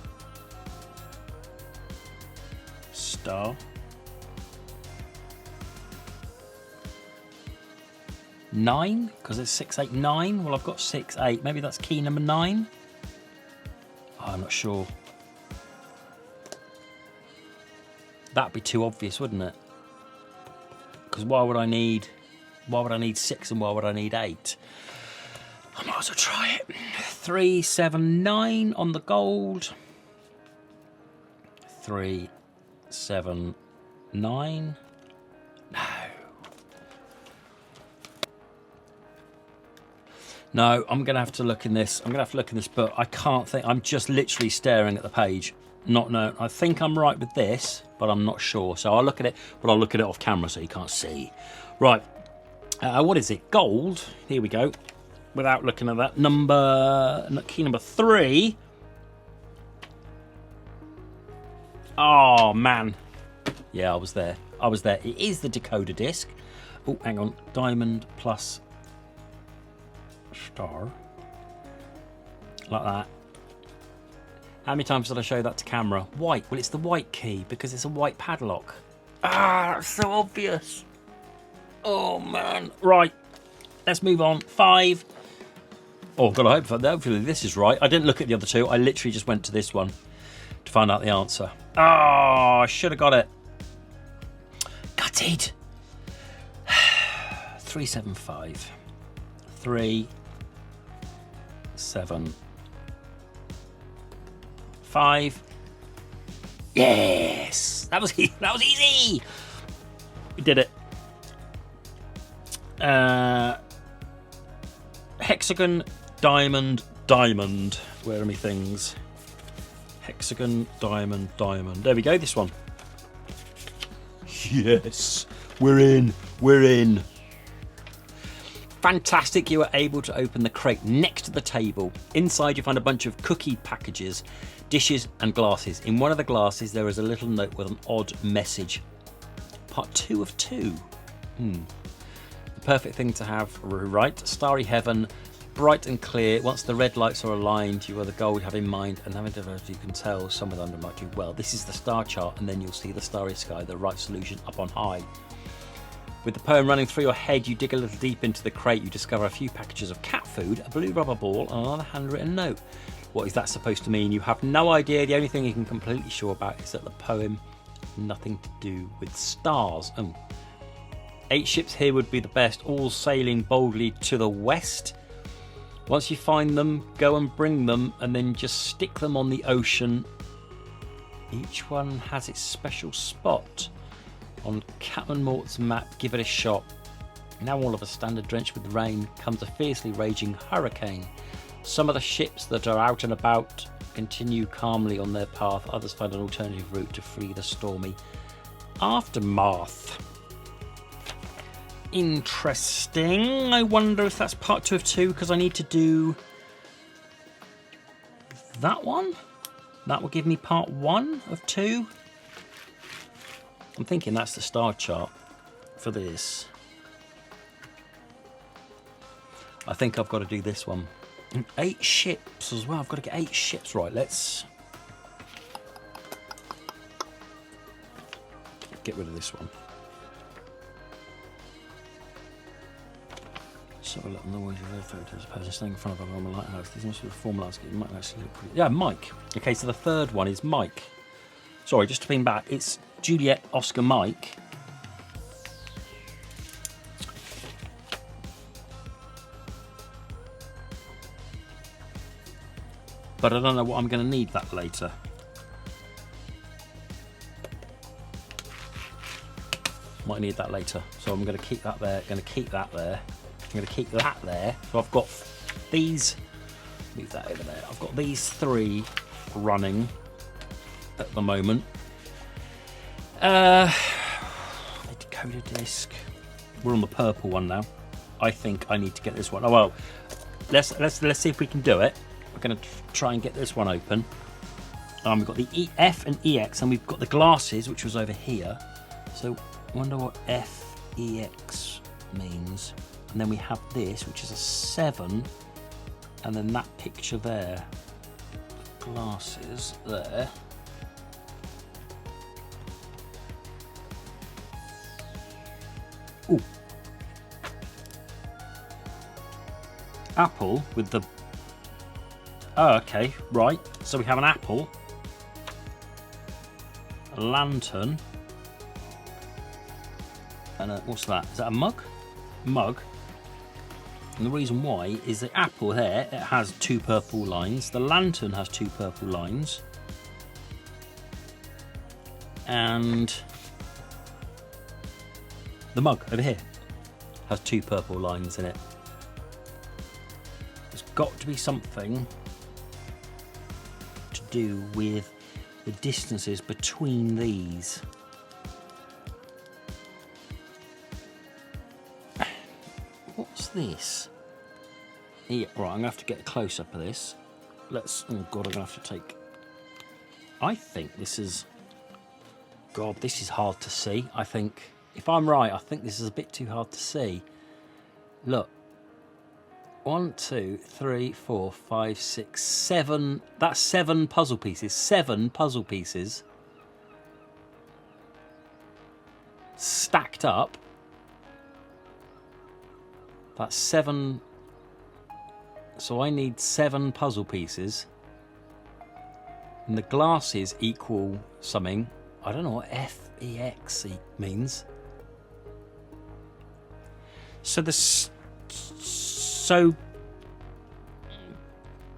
star, 9, because it's 6, 8, 9. Well, I've got 6, 8. Maybe that's key number 9. Oh, I'm not sure. That'd be too obvious, wouldn't it? Because why would I need 6 and why would I need 8? I might as well try it. 3, 7, 9 on the gold. 3, 7, 9. No, I'm going to have to look in this. I'm going to have to look in this book. I can't think. I'm just literally staring at the page. Not knowing. I think I'm right with this, but I'm not sure. So I'll look at it, but I'll look at it off camera so you can't see. Right. What is it? Gold. Here we go. Without looking at that. Key number 3. Oh, man. Yeah, I was there. I was there. It is the decoder disc. Oh, hang on. Diamond plus star. Like that. How many times did I show that to camera? White. Well, it's the white key because it's a white padlock. Ah, that's so obvious. Oh, man. Right. Let's move on. 5. Oh, God, I hope hopefully this is right. I didn't look at the other two. I literally just went to this one to find out the answer. Oh, I should have got it. Gutted. 375. 3, 7, 5. Yes, that was easy. We did it. Hexagon, diamond, diamond. Where are my things? Hexagon, diamond, diamond. There we go. This one. Yes, we're in. We're in. Fantastic, you are able to open the crate next to the table. Inside you find a bunch of cookie packages, dishes and glasses. In one of the glasses there is a little note with an odd message. Part 2 of 2. The perfect thing to have, right? Starry heaven, bright and clear. Once the red lights are aligned, you are the goal you have in mind, and having developed, you can tell some with under might do well. This is the star chart, and then you'll see the starry sky, the right solution up on high. With the poem running through your head, you dig a little deep into the crate. You discover a few packages of cat food, a blue rubber ball, and another handwritten note. What is that supposed to mean? You have no idea. The only thing you can completely sure about is that the poem has nothing to do with stars. 8 ships here would be the best, all sailing boldly to the west. Once you find them, go and bring them, and then just stick them on the ocean. Each one has its special spot. On Captain Mort's map, give it a shot. Now all of a standard drenched with rain comes a fiercely raging hurricane. Some of the ships that are out and about continue calmly on their path. Others find an alternative route to flee the stormy aftermath. Interesting. I wonder if that's part 2 of 2 because I need to do that one. That will give me part 1 of 2. I'm thinking that's the star chart for this. I think I've got to do this one. 8 ships as well. I've got to get 8 ships right. Let's get rid of this one. So look on the way to photos. Person standing in front of a Roman lighthouse. These must be a formal landscape. It might actually look pretty. Yeah, Mike. Okay, so the third one is Mike. Sorry, just to bring back. It's Juliet, Oscar, Mike. But I don't know what I'm going to need that later. Might need that later. So I'm going to keep that there. Going to keep that there. I'm going to keep that there. So I've got these. Move that over there. I've got these 3 running at the moment. The decoder disc. We're on the purple one now. I think I need to get this one. Oh well, let's see if we can do it. We're going to try and get this one open. We've got the F and EX, and we've got the glasses, which was over here. So I wonder what FEX means. And then we have this, which is a 7, and then that picture there. Glasses there. Ooh. Apple with the... Oh, okay, right. So we have an apple, a lantern, and what's that? Is that a mug? Mug. And the reason why is the apple here, it has 2 purple lines. The lantern has 2 purple lines. And the mug over here has 2 purple lines in it. There's got to be something to do with the distances between these. What's this? Yeah, right, I'm going to have to get a close-up of this. Let's... Oh, God, I'm going to have to take... I think this is... God, this is hard to see. I think... If I'm right, I think this is a bit too hard to see. Look. 1, 2, 3, 4, 5, 6, 7. That's 7 puzzle pieces. 7 puzzle pieces. Stacked up. That's 7. So I need 7 puzzle pieces. And the glasses equal something. I don't know what FEX means. So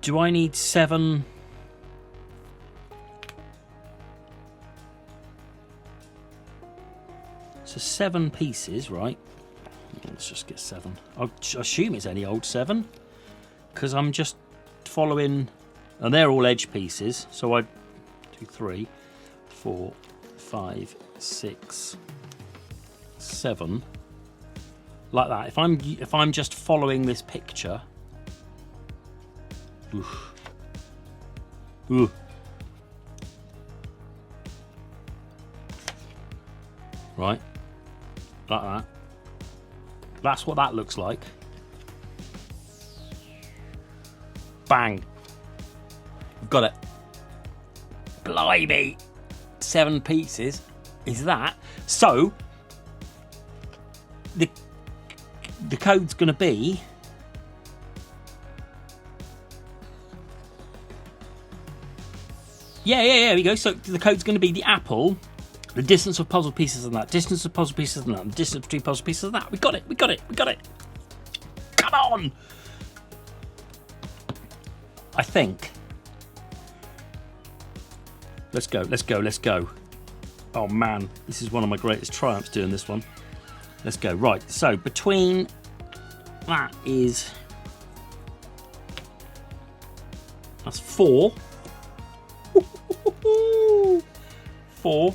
do I need 7? So 7 pieces, right? Let's just get 7. I assume it's any old 7 because I'm just following, and they're all edge pieces. So 2, 3, 4, 5, 6, 7, like that. If I'm just following this picture, oof. Ooh. Right, like that. That's what that looks like. Bang. We've got it. Blimey. 7 pieces is that. So the code's going to be yeah, here we go. So the code's going to be the apple, the distance of puzzle pieces and that, distance of puzzle pieces and that, the distance between puzzle pieces and that. We got it. Come on. I think. Let's go. Oh man, this is one of my greatest triumphs doing this one. Let's go. Right, so between that is, that's 4. 4.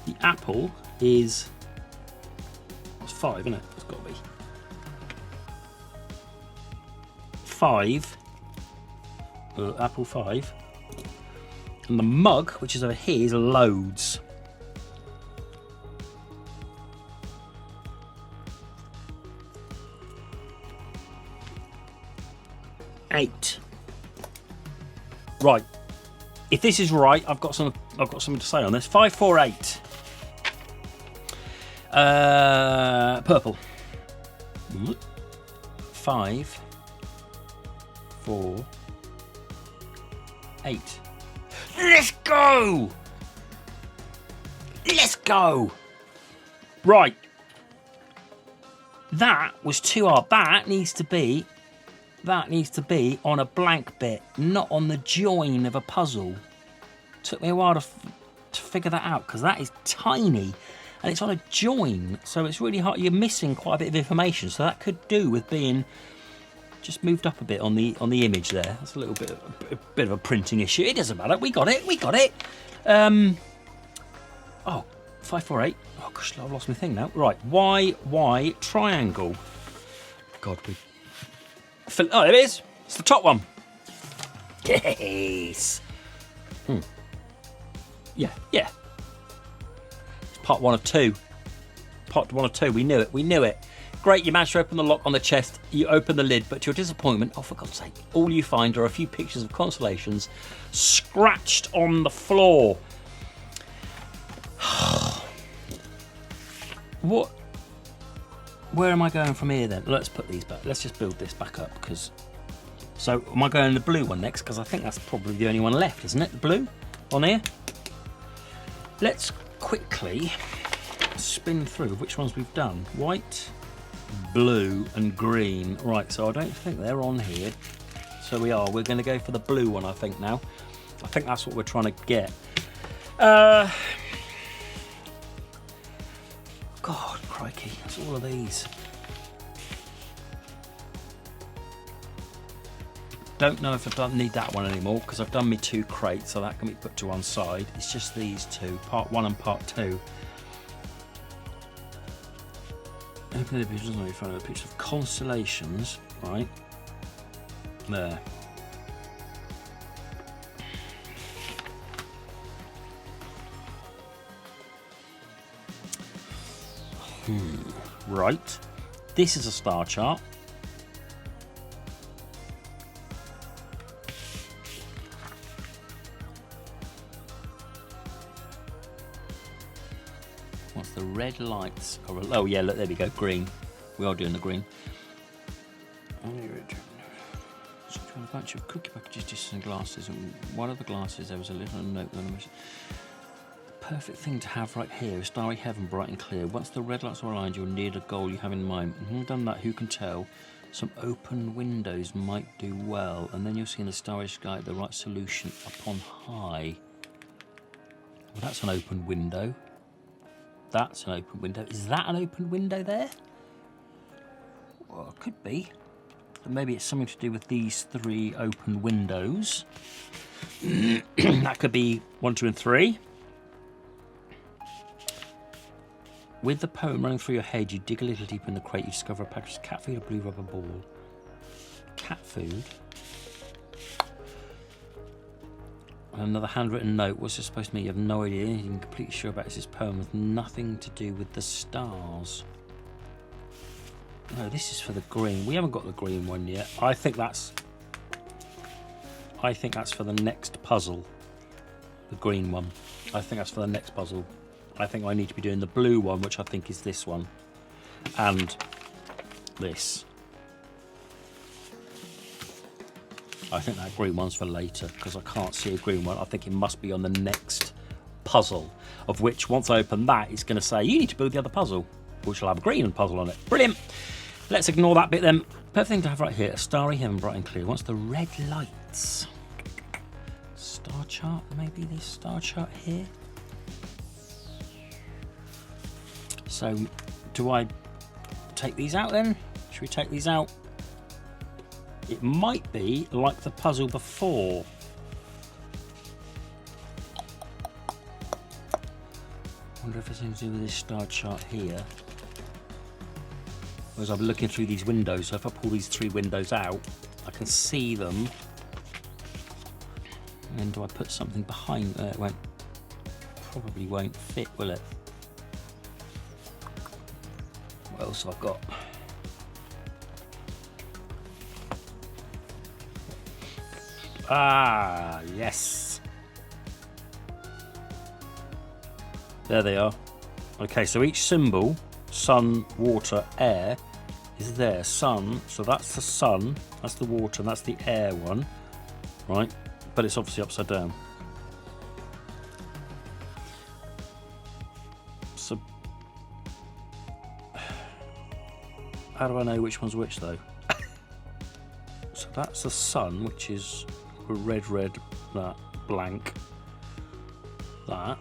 The apple is, it's 5, isn't it? It's got to be 5. Apple 5. And the mug, which is over here, is loads. Eight. Right. If this is right, I've got something to say on this. 5, 4, 8. Purple. 5, 4, 8. Let's go! Let's go! Right. That was too hard. That needs to be on a blank bit, not on the join of a puzzle. Took me a while to figure that out because that is tiny and it's on a join, so it's really hard. You're missing quite a bit of information, so that could do with being just moved up a bit on the image there. That's a little bit of a printing issue. It doesn't matter. We got it. Oh, 5, 4, 8. Oh gosh, I've lost my thing now. Right, Y triangle. God, oh, there it is. It's the top one. Yes. Yeah. It's part 1 of 2. Part 1 of 2. We knew it. Great, you managed to open the lock on the chest. You open the lid, but to your disappointment, oh for God's sake, all you find are a few pictures of constellations scratched on the floor. What? Where am I going from here then? Let's put these back. Let's just build this back up because. So am I going the blue one next? Because I think that's probably the only one left, isn't it? The blue on here. Let's quickly spin through which ones we've done. White, blue and green. Right, so I don't think they're on here. So we're going to go for the blue one, I think, now. I think that's what we're trying to get. God, crikey, that's all of these. Don't know if I don't need that one anymore because I've done me 2 crates, so that can be put to one side. It's just these 2, part 1 and part 2. Open the pictures on your phone. A picture of constellations, right there. Right. This is a star chart. What's the red lights? Oh yeah, look, there we go, green. We are doing the green. So a bunch of cookie packages, dishes and glasses, and one of the glasses there was a little note on the perfect thing to have right here, starry heaven, bright and clear. Once the red lights are aligned, you're near the goal you have in mind. Done that, who can tell? Some open windows might do well, and then you'll see in the starry sky the right solution up on high. Well, that's an open window. That's an open window. Is that an open window there? Well, it could be. But maybe it's something to do with these 3 open windows. That could be 1, 2, and 3. With the poem running through your head, you dig a little deeper in the crate, you discover a package of cat food, a blue rubber ball. Cat food? And another handwritten note. What's it supposed to mean? You have no idea. You're completely sure about this poem with nothing to do with the stars. No, this is for the green. We haven't got the green one yet. I think that's for the next puzzle. The green one. I think that's for the next puzzle. I think I need to be doing the blue one, which I think is this one. And this. I think that green one's for later, because I can't see a green one. I think it must be on the next puzzle, of which, once I open that, it's going to say, you need to build the other puzzle, which will have a green puzzle on it. Brilliant. Let's ignore that bit then. Perfect thing to have right here. A starry heaven, bright and clear. Once the red lights. Star chart, maybe this star chart here. So, do I take these out then? Should we take these out? It might be like the puzzle before. I wonder if it's anything to do with this star chart here. As I'm looking through these windows, so if I pull these 3 windows out, I can see them. And then do I put something behind there? It probably won't fit, will it? What else have I got? Ah, yes. There they are. Okay, so each symbol, sun, water, air, is there. Sun, so that's the sun, that's the water, and that's the air one, right? But it's obviously upside down. So, how do I know which one's which though? So that's the sun, which is red, that, blank, that.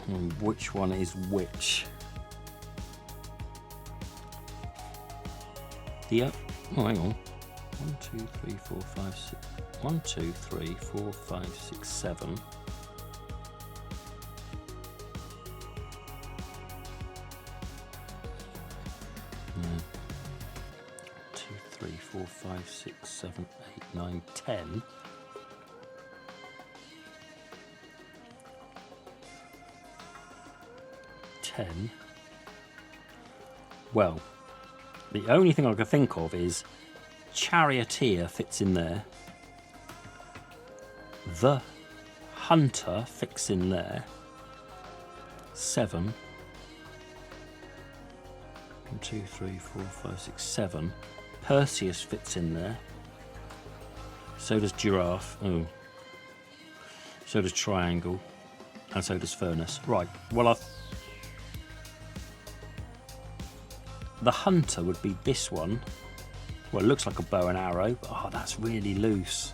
And which one is which? The oh, hang on. 1, 2, 3, 4, 5, 6. 1, 2, 3, 4, 5, 6, 7. No. 2, 3, 4, 5, 6, 7, 8, 9, 10. Well, the only thing I can think of is charioteer fits in there, the hunter fits in there, 7, 1, 2, 3, 4, 5, 6, 7. Perseus fits in there, so does giraffe, oh, so does triangle, and so does furnace. Right, well, the hunter would be this one. Well, it looks like a bow and arrow, but oh, that's really loose.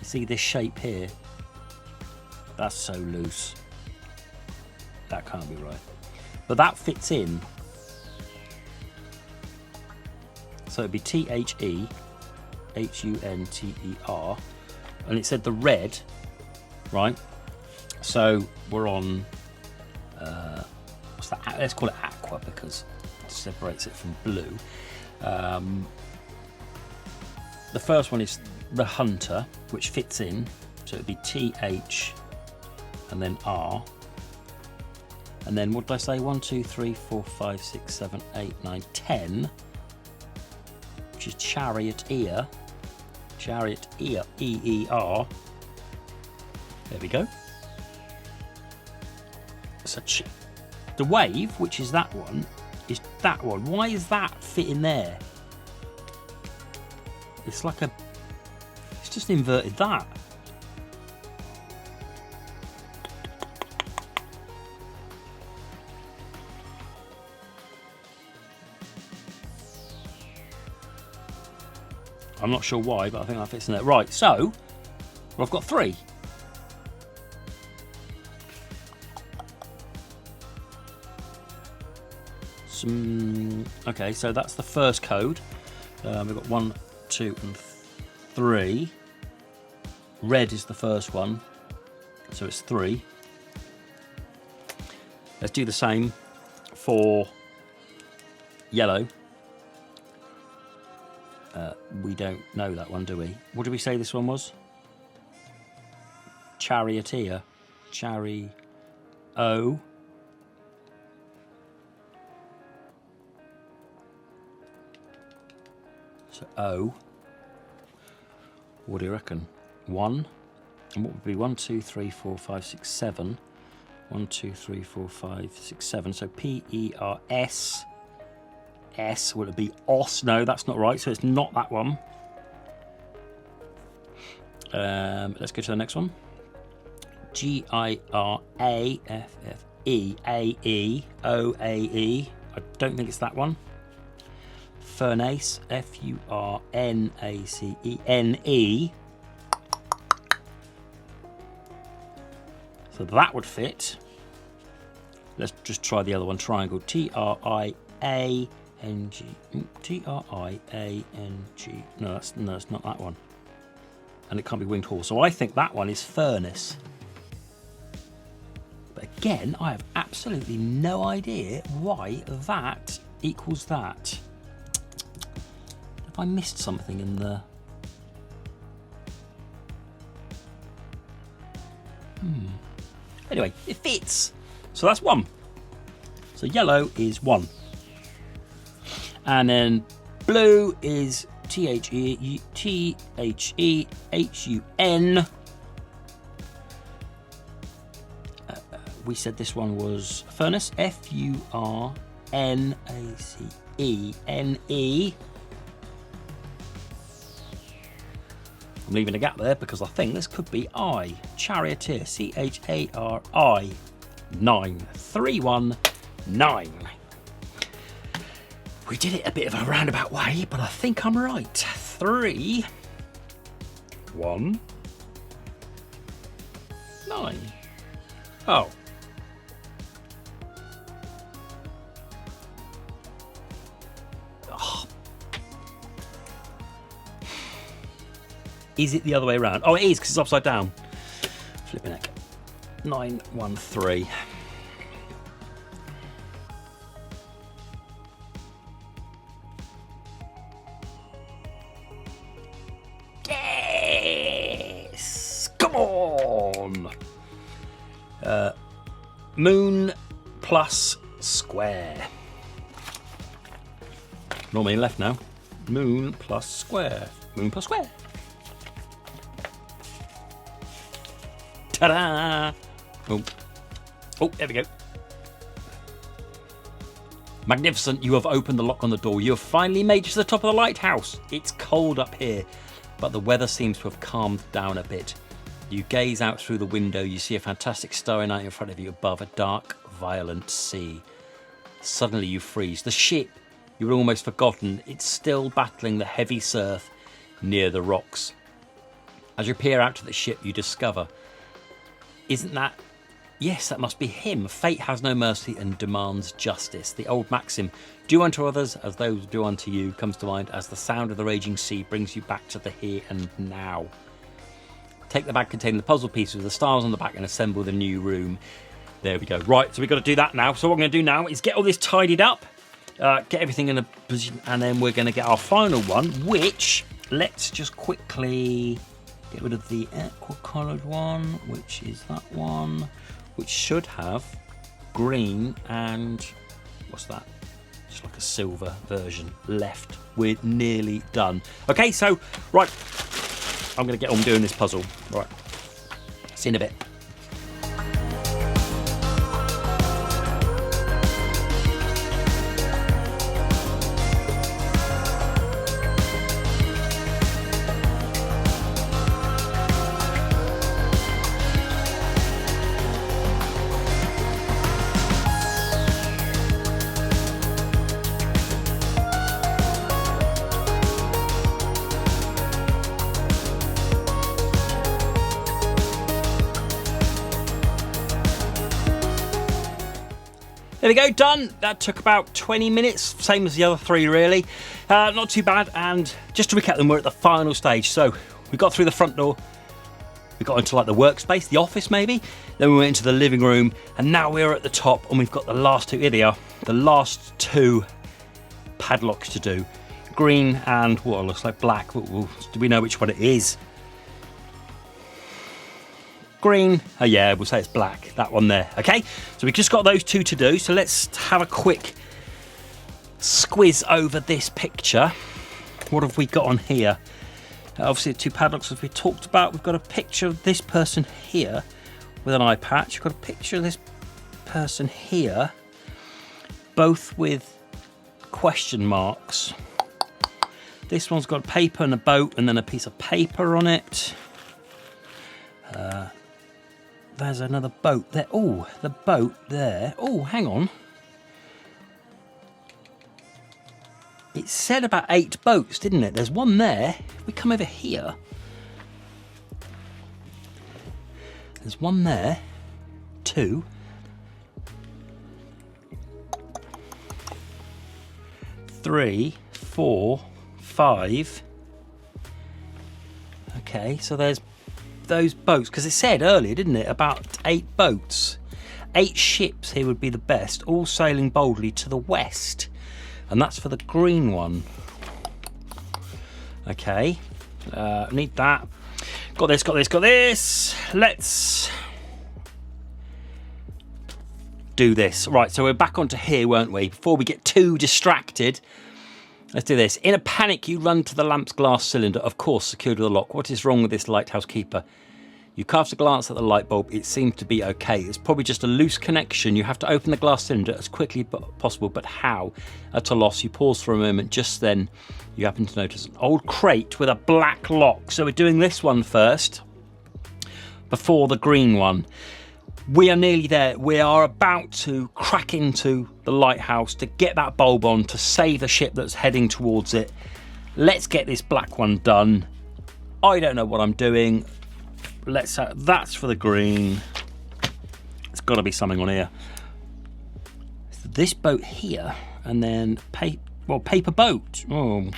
You see this shape here? That's so loose. That can't be right. But that fits in. So it'd be THEHUNTER. And it said the red, right? So we're on... let's call it aqua because it separates it from blue. The first one is the hunter, which fits in, so it'd be TH and then R. And then what did I say? 1, 2, 3, 4, 5, 6, 7, 8, 9, 10, which is charioteer. Charioteer, EER. There we go. The wave, which is that one, is that one. Why is that fit in there? It's like a... It's just inverted that. I'm not sure why, but I think that fits in there. Right, so well, I've got 3. Okay, so that's the first code. We've got 1, 2, and 3. Red is the first one, so it's 3. Let's do the same for yellow. We don't know that one, do we? What did we say this one was? Charioteer. O. So O. What do you reckon? 1. And what would be 1, 2, 3, 4, 5, 6, 7? 1, 2, 3, 4, 5, 6, 7. So P-E-R-S. S, would it be os? No, that's not right, so it's not that one. Let's go to the next one. G-I-R-A-F-F-E, A-E, O-A-E. I don't think it's that one. Furnace, F-U-R-N-A-C-E-N-E. So that would fit. Let's just try the other one. Triangle, T-R-I-A-N-G. T-R-I-A-N-G. No, it's not that one. And it can't be winged horse. So I think that one is furnace. But again, I have absolutely no idea why that equals that. Have I missed something in the... Anyway, it fits. So that's 1. So yellow is 1. And then blue is T-H-E-H-E-H-U-N. We said this one was furnace. F-U-R-N-A-C-E-N-E. I'm leaving a gap there because I think this could be I. Charioteer. C-H-A-R-I. 9. 3, 1, 9. We did it a bit of a roundabout way, but I think I'm right. 3, 1, 9. Oh. Oh. Is it the other way around? Oh, it is, because it's upside down. Flipping heck. 9, 1, 3. Come on! Moon plus square. Not many left now. Moon plus square. Moon plus square. Ta-da! Oh, there we go. Magnificent, you have opened the lock on the door. You have finally made it to the top of the lighthouse. It's cold up here, but the weather seems to have calmed down a bit. You gaze out through the window, you see a fantastic starry night in front of you above a dark, violent sea. Suddenly you freeze. The ship, you had almost forgotten, it's still battling the heavy surf near the rocks. As you peer out to the ship, you discover, isn't that... Yes, that must be him. Fate has no mercy and demands justice. The old maxim, do unto others as those do unto you, comes to mind as the sound of the raging sea brings you back to the here and now. Take the bag containing the puzzle pieces with the stars on the back and assemble the new room. There we go. Right, so we've got to do that now. So what I'm going to do now is get all this tidied up, get everything in a position, and then we're going to get our final one, which, let's just quickly get rid of the aqua-coloured one, which is that one, which should have green and, what's that? Just like a silver version left. We're nearly done. Okay, so, right, I'm going to get on doing this puzzle. Right, see you in a bit. There we go, done. That took about 20 minutes, same as the other 3 really. Not too bad, and just to recap them, we're at the final stage. So we got through the front door, we got into like the workspace, the office maybe, then we went into the living room, and now we're at the top, and we've got the last 2, here they are, the last 2 padlocks to do. Green and what looks like black, but do we know which one it is? Green, oh yeah, we'll say it's black, that one there, okay? So we've just got those 2 to do, so let's have a quick squiz over this picture. What have we got on here? Obviously the 2 padlocks as we talked about. We've got a picture of this person here with an eye patch. We've got a picture of this person here, both with question marks. This one's got paper and a boat and then a piece of paper on it. There's another boat there. Oh, the boat there. Oh, hang on. It said about 8 boats, didn't it? There's one there. If we come over here, there's one there. 2. 3, 4, 5. Okay, so there's those boats, because it said earlier, didn't it, about 8 boats. 8 ships here would be the best, all sailing boldly to the west, and that's for the green one. Okay, need that. Got this, got this, got this. Let's do this. Right, so we're back onto here, weren't we? Before we get too distracted, let's do this. In a panic, you run to the lamp's glass cylinder, of course secured with a lock. What is wrong with this lighthouse keeper? You cast a glance at the light bulb. It seems to be okay. It's probably just a loose connection. You have to open the glass cylinder as quickly as possible, but how? At a loss, you pause for a moment. Just then, you happen to notice an old crate with a black lock. So we're doing this one first, before the green one. We are nearly there. We are about to crack into the lighthouse to get that bulb on to save the ship that's heading towards it. Let's get this black one done. I don't know what I'm doing. That's for the green. There's got to be something on here. So this boat here, and then paper boat. Oh.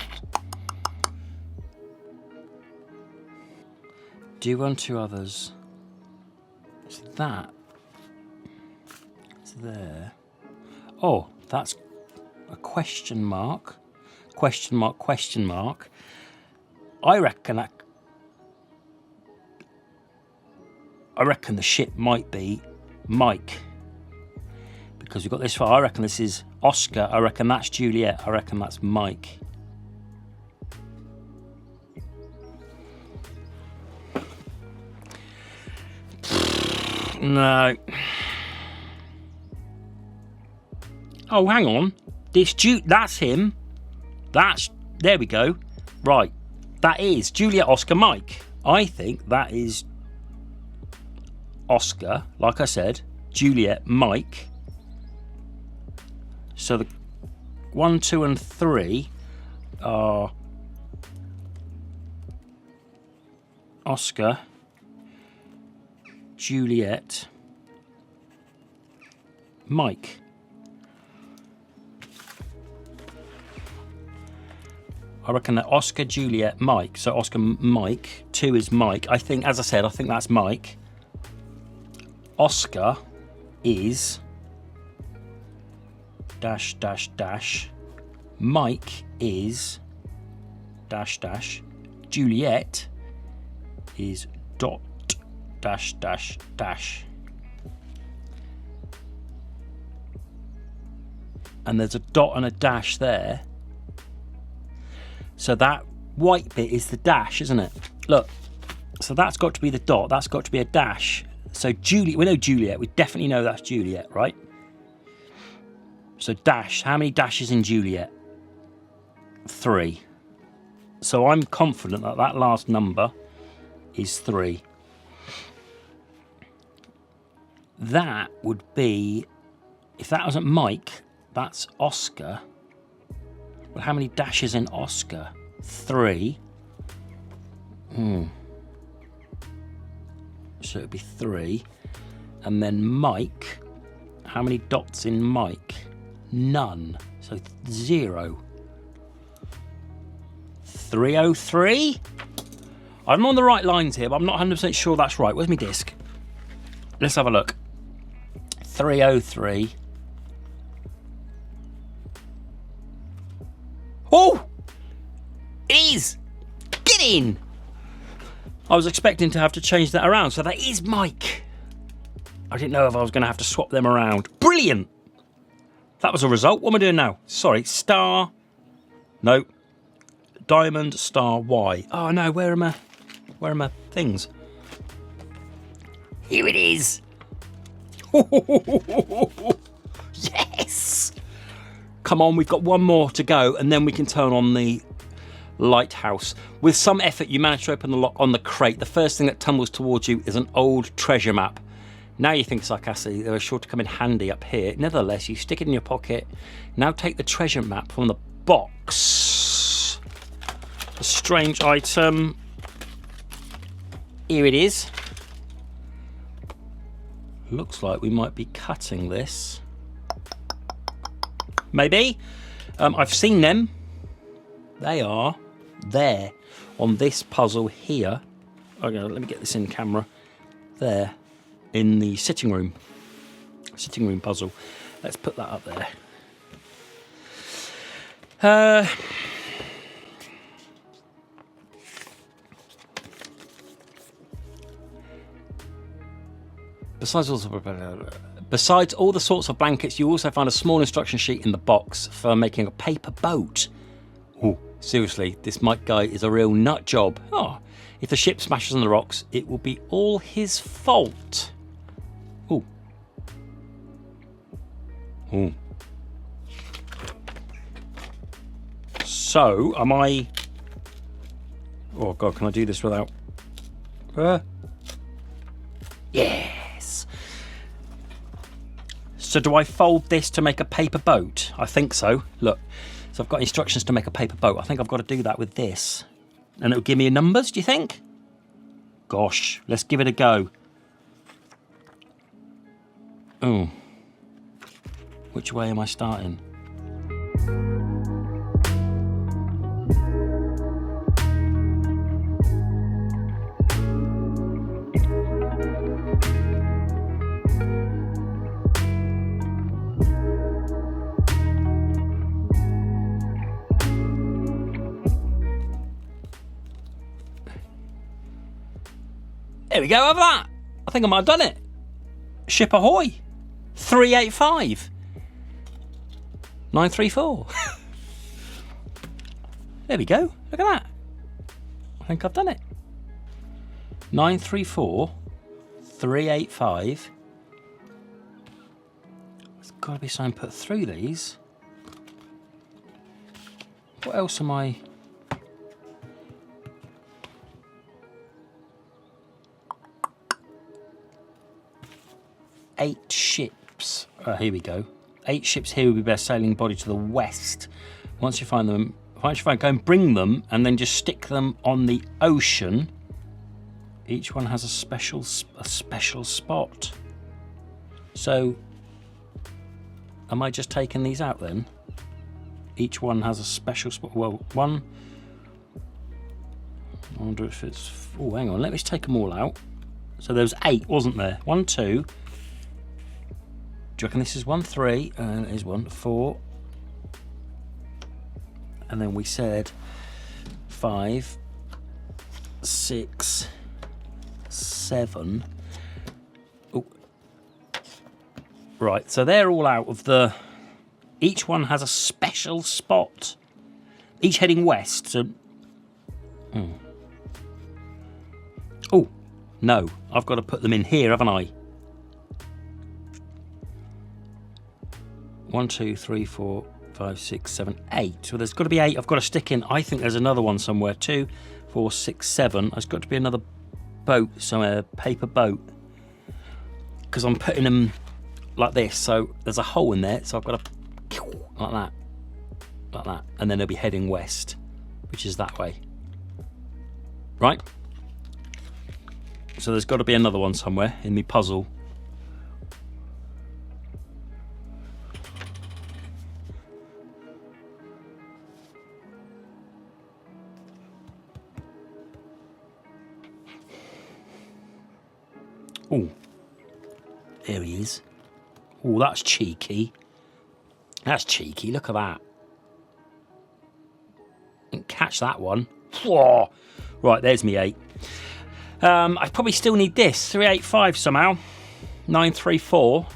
Do 1, 2 others. So that. It's there. Oh, that's a question mark. Question mark, question mark. I reckon the ship might be Mike, because we've got this far. I reckon this is Oscar. I reckon that's Juliet. I reckon that's Mike. No. Oh, hang on. That's him. There we go. Right. That is Juliet, Oscar, Mike. I think that is Oscar, like I said, Juliet, Mike. So the 1, 2, and 3 are Oscar, Juliet, Mike. I reckon that Oscar, Juliet, Mike. So Oscar, Mike. 2 is Mike. I think, as I said, I think that's Mike. Oscar is ... Mike is ... Juliet is ... And there's a dot and a dash there. So that white bit is the dash, isn't it? Look, so that's got to be the dot. That's got to be a dash. So Juliet, we know Juliet. We definitely know that's Juliet, right? So dash, how many dashes in Juliet? 3. So I'm confident that that last number is 3. That would be, if that wasn't Mike, that's Oscar. Well, how many dashes in Oscar? 3. So it would be 3. And then Mike, How many dots in Mike? None. So 0. 303? I'm on the right lines here, but I'm not 100% sure that's right. Where's my disc? Let's have a look. 303. Oh! It is! Get in! I was expecting to have to change that around, so that is Mike. I didn't know if I was going to have to swap them around. Brilliant! That was a result. What am I doing now? Sorry, star. No. Diamond, star, Y. Oh no, where are my things? Here it is. Yes! Come on, we've got one more to go, and then we can turn on the lighthouse. With some effort, you manage to open the lock on the crate. The first thing that tumbles towards you is an old treasure map. Now you think sarcastically, they were sure to come in handy up here. Nevertheless, you stick it in your pocket. Now take the treasure map from the box. A strange item. Here it is. Looks like we might be cutting this. Maybe. I've seen them. They are there on this puzzle here. Okay, let me get this in camera. There. In the sitting room puzzle. Let's put that up there. Besides all the sorts of blankets, you also find a small instruction sheet in the box for making a paper boat. Oh, seriously, this Mike guy is a real nut job. Oh, if the ship smashes on the rocks, it will be all his fault. Ooh. Ooh. So, am I... Oh, God, can I do this without... Yes! So do I fold this to make a paper boat? I think so. Look, so I've got instructions to make a paper boat. I think I've got to do that with this. And it'll give me numbers, do you think? Gosh, let's give it a go. Oh. Which way am I starting? There we go, have that. I think I might have done it. Ship ahoy. 385. 934. There we go. Look at that. I think I've done it. 934. 385. There's got to be something put through these. What else am I... Eight ships. Here we go. 8 ships here will be best sailing body to the west. Once you find them, go and bring them, and then just stick them on the ocean. Each one has a special spot. So, am I just taking these out then? Each one has a special spot. Well, one. I wonder if it's. Oh, hang on. Let me just take them all out. So there was 8, wasn't there? 1, 2. Do you reckon this is 1, 3, and it is 1, 4, and then we said 5, 6, 7. Oh, right. So they're all out of the. Each one has a special spot. Each heading west. So. Oh, no! I've got to put them in here, haven't I? 1, 2, 3, 4, 5, 6, 7, 8. So there's got to be 8. I've got to stick in. I think there's another one somewhere. 2, 4, 6, 7. There's got to be another boat somewhere, paper boat. Because I'm putting them like this. So there's a hole in there. So I've got to like that, and then they'll be heading west, which is that way. Right. So there's got to be another one somewhere in the puzzle. Oh, there he is. Oh, that's cheeky. That's cheeky. Look at that. Didn't catch that one. Whoa. Right, there's me 8. I probably still need this. 385 somehow. 934.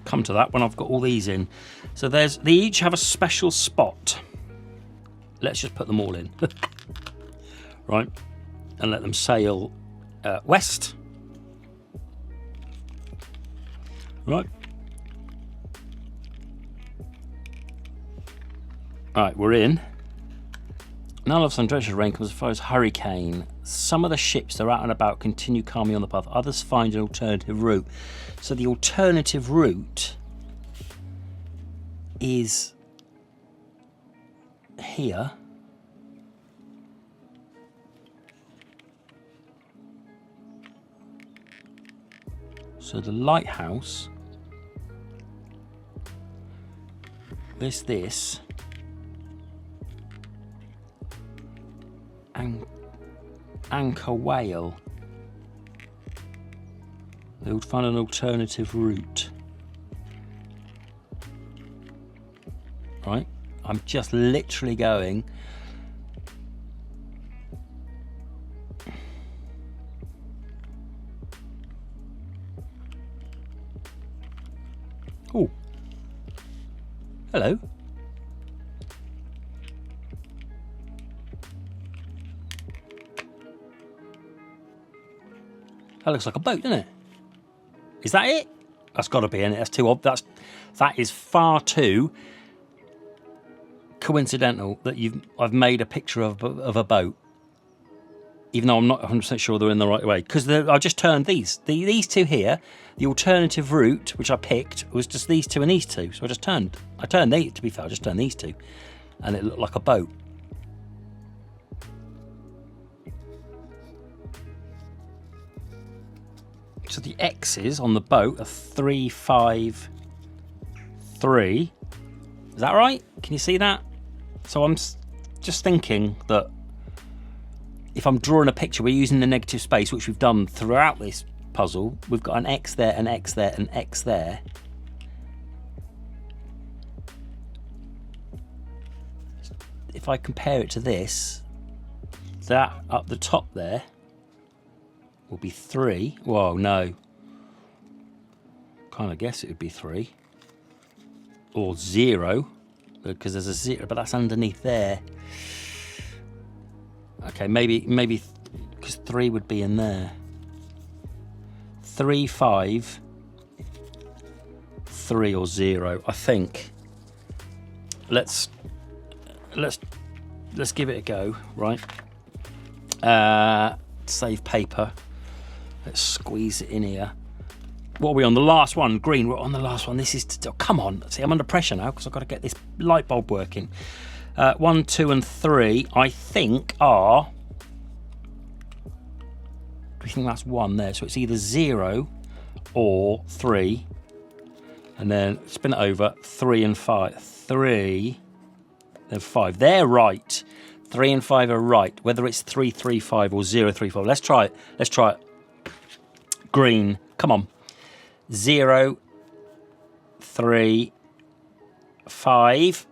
Come to that when I've got all these in. So they each have a special spot. Let's just put them all in. Right. And let them sail west. Right. Right, we're in. Now all of a sudden, dreadful rain comes as far as hurricane. Some of the ships that are out and about continue calmly on the path. Others find an alternative route. So the alternative route is here. So the lighthouse. This. Anchor whale. They would find an alternative route. Right? I'm just literally going. Oh. Hello. That looks like a boat, doesn't it? Is that it? That's got to be in it. That's too odd. That is far too coincidental that I've made a picture of a boat, even though I'm not 100% sure they're in the right way. Because I just turned these two here. The alternative route, which I picked, was just these two and these two. So I turned these. To be fair, I just turned these two, and it looked like a boat. So the X's on the boat are 3, 5, 3. Is that right? Can you see that? So I'm just thinking that if I'm drawing a picture, we're using the negative space, which we've done throughout this puzzle. We've got an X there, an X there, an X there. If I compare it to this, that up the top there will be 3. Whoa, no. Kind of guess it would be 3. Or 0, because there's a 0, but that's underneath there. Okay, maybe because 3 would be in there. 3, 5, 3 or 0, I think. Let's give it a go, right? Save paper. Let's squeeze it in here. What are we on? The last one, green. We're on the last one. This is, come on. See, I'm under pressure now because I've got to get this light bulb working. 1, 2, and 3, I think are. I think that's 1 there. So it's either 0 or 3. And then spin it over. 3 and 5. 3, then 5. They're right. 3 and 5 are right. Whether it's 3, 3, 5 or 0, 3, 5. Let's try it. Green. Come on. 0, 3, 5.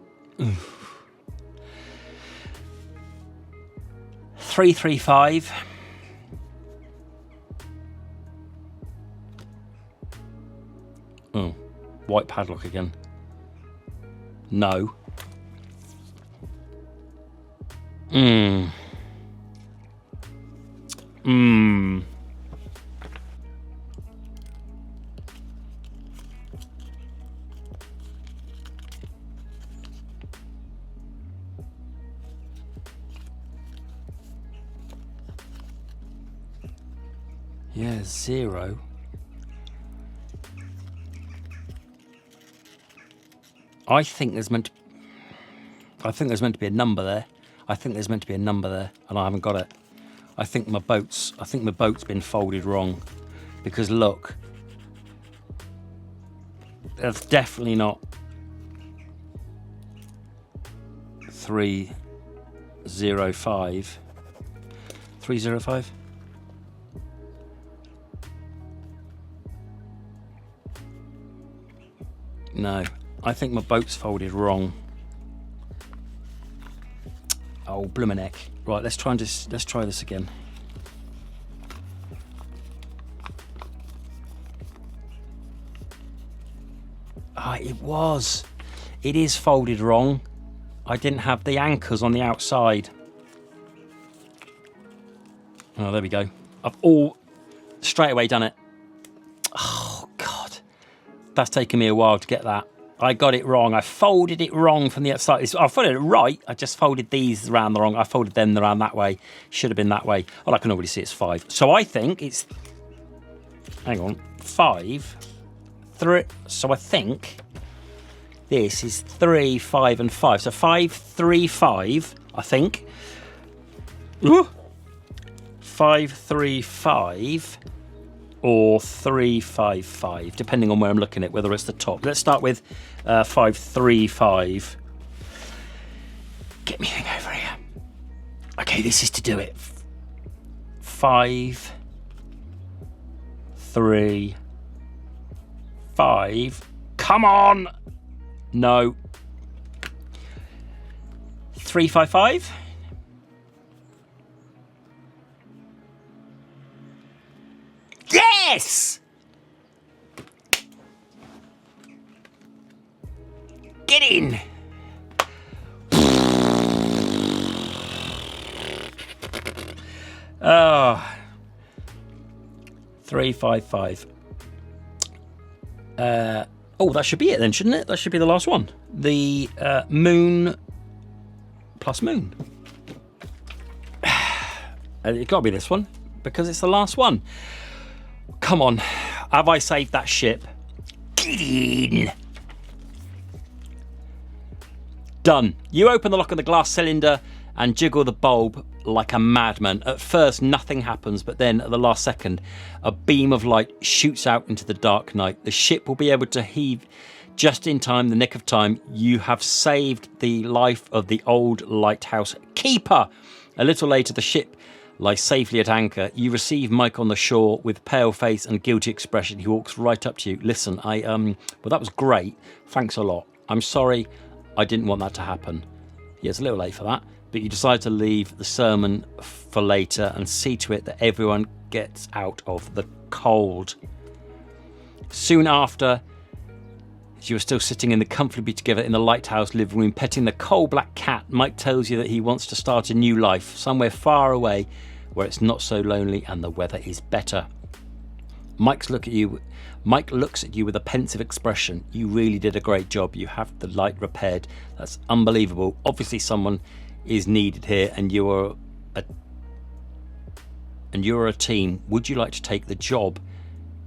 3, 3, 5. Oh, white padlock again. No. Yeah, 0. I think there's meant to be a number there. And I haven't got it. I think my boat's been folded wrong. Because look. That's definitely not 305. 305? No, I think my boat's folded wrong. Oh, bloomin' heck. Right, let's try this again. Ah, it is folded wrong. I didn't have the anchors on the outside. Oh, there we go. I've all straight away done it. Oh, God. That's taken me a while to get that. I got it wrong. I folded it wrong from the outside. I folded it right. I just folded these around the wrong. I folded them around that way. Should have been that way. Well, I can already see it's 5. So I think it's... Hang on. 5. 3. So I think this is 3, 5, and 5. So 5, 3, 5, I think. Ooh. 5, 3, 5, or 3, 5, 5, depending on where I'm looking at, whether it's the top. Let's start with 5, 3, 5. Get me thing over here. Okay, this is to do it. 5, 3, 5. Come on! No. 3, 5, 5. Yes! Get in! Oh. 3, 5, 5. Oh, that should be it then, shouldn't it? That should be the last one. The moon plus moon. It's got to be this one because it's the last one. Come on, have I saved that ship? Get in. Done. You open the lock of the glass cylinder and jiggle the bulb like a madman. At first, nothing happens, but then at the last second, a beam of light shoots out into the dark night. The ship will be able to heave just in time, the nick of time. You have saved the life of the old lighthouse keeper. A little later, the ship lies safely at anchor. You receive Mike on the shore with pale face and guilty expression. He walks right up to you. Listen, well, that was great. Thanks a lot. I'm sorry. I didn't want that to happen. Yeah, it's a little late for that, but you decide to leave the sermon for later and see to it that everyone gets out of the cold. Soon after, as you are still sitting in the comfortably together in the lighthouse living room, petting the coal-black cat, Mike tells you that he wants to start a new life somewhere far away where it's not so lonely and the weather is better. Mike looks at you with a pensive expression. You really did a great job. You have the light repaired. That's unbelievable. Obviously someone is needed here and you're a team. Would you like to take the job?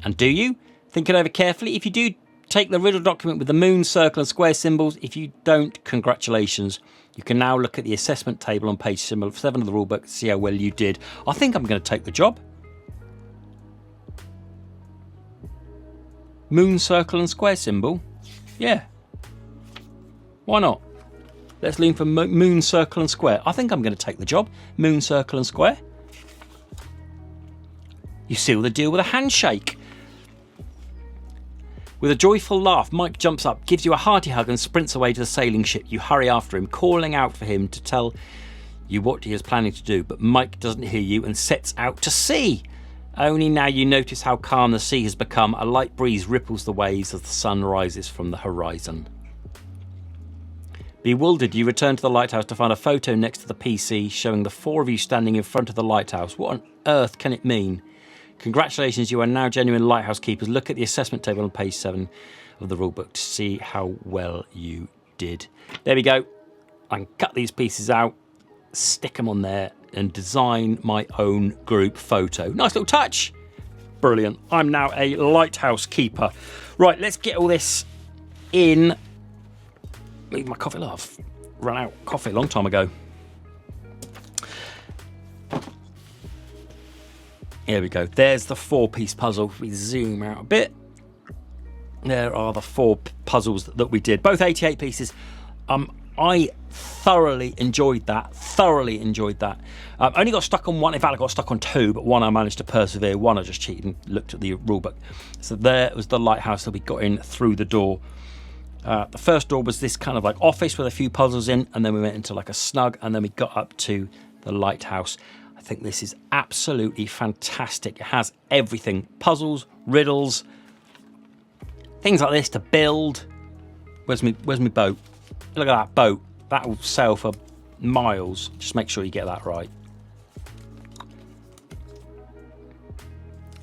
And do you? Think it over carefully. If you do, take the riddle document with the moon, circle and square symbols. If you don't, congratulations. You can now look at the assessment table on page 7 of the rulebook to see how well you did. I think I'm going to take the job. Moon, circle and square symbol? Yeah. Why not? Let's lean for moon, circle and square. I think I'm going to take the job. Moon, circle and square. You seal the deal with a handshake. With a joyful laugh, Mike jumps up, gives you a hearty hug and sprints away to the sailing ship. You hurry after him, calling out for him to tell you what he is planning to do, but Mike doesn't hear you and sets out to sea. Only now you notice how calm the sea has become. A light breeze ripples the waves as the sun rises from the horizon. Bewildered, you return to the lighthouse to find a photo next to the PC showing the 4 of you standing in front of the lighthouse. What on earth can it mean? Congratulations, you are now genuine lighthouse keepers. Look at the assessment table on page 7 of the rulebook to see how well you did. There we go. I can cut these pieces out, stick them on there, and design my own group photo. Nice little touch. Brilliant. I'm now a lighthouse keeper. Right, let's get all this in. Leave my coffee. I've run out of coffee a long time ago. Here we go. There's the 4-piece puzzle. We zoom out a bit. There are the 4 puzzles that we did. Both 88 pieces. I thoroughly enjoyed that. Only got stuck on one. In fact, I got stuck on 2, but one I managed to persevere. One I just cheated and looked at the rulebook. So there was the lighthouse that we got in through the door. The first door was this kind of like office with a few puzzles in, and then we went into like a snug, and then we got up to the lighthouse. I think this is absolutely fantastic. It has everything. Puzzles, riddles, things like this to build. Where's my boat? Look at that boat. That will sail for miles. Just make sure you get that right.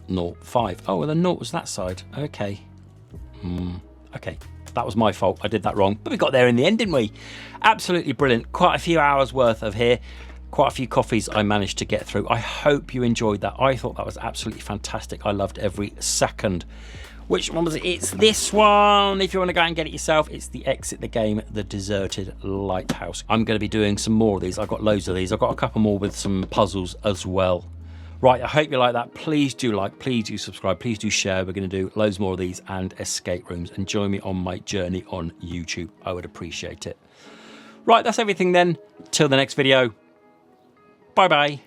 0.5. Oh, well, the 0 was that side. Okay. Okay. That was my fault. I did that wrong. But we got there in the end, didn't we? Absolutely brilliant. Quite a few hours worth of here. Quite a few coffees I managed to get through. I hope you enjoyed that. I thought that was absolutely fantastic. I loved every second. Which one was it? It's this one. If you want to go and get it yourself, it's the Exit the Game, the Deserted Lighthouse. I'm going to be doing some more of these. I've got loads of these. I've got a couple more with some puzzles as well. Right, I hope you like that. Please do like, please do subscribe, please do share. We're going to do loads more of these and escape rooms, and join me on my journey on YouTube. I would appreciate it. Right, that's everything then. Till the next video. Bye-bye.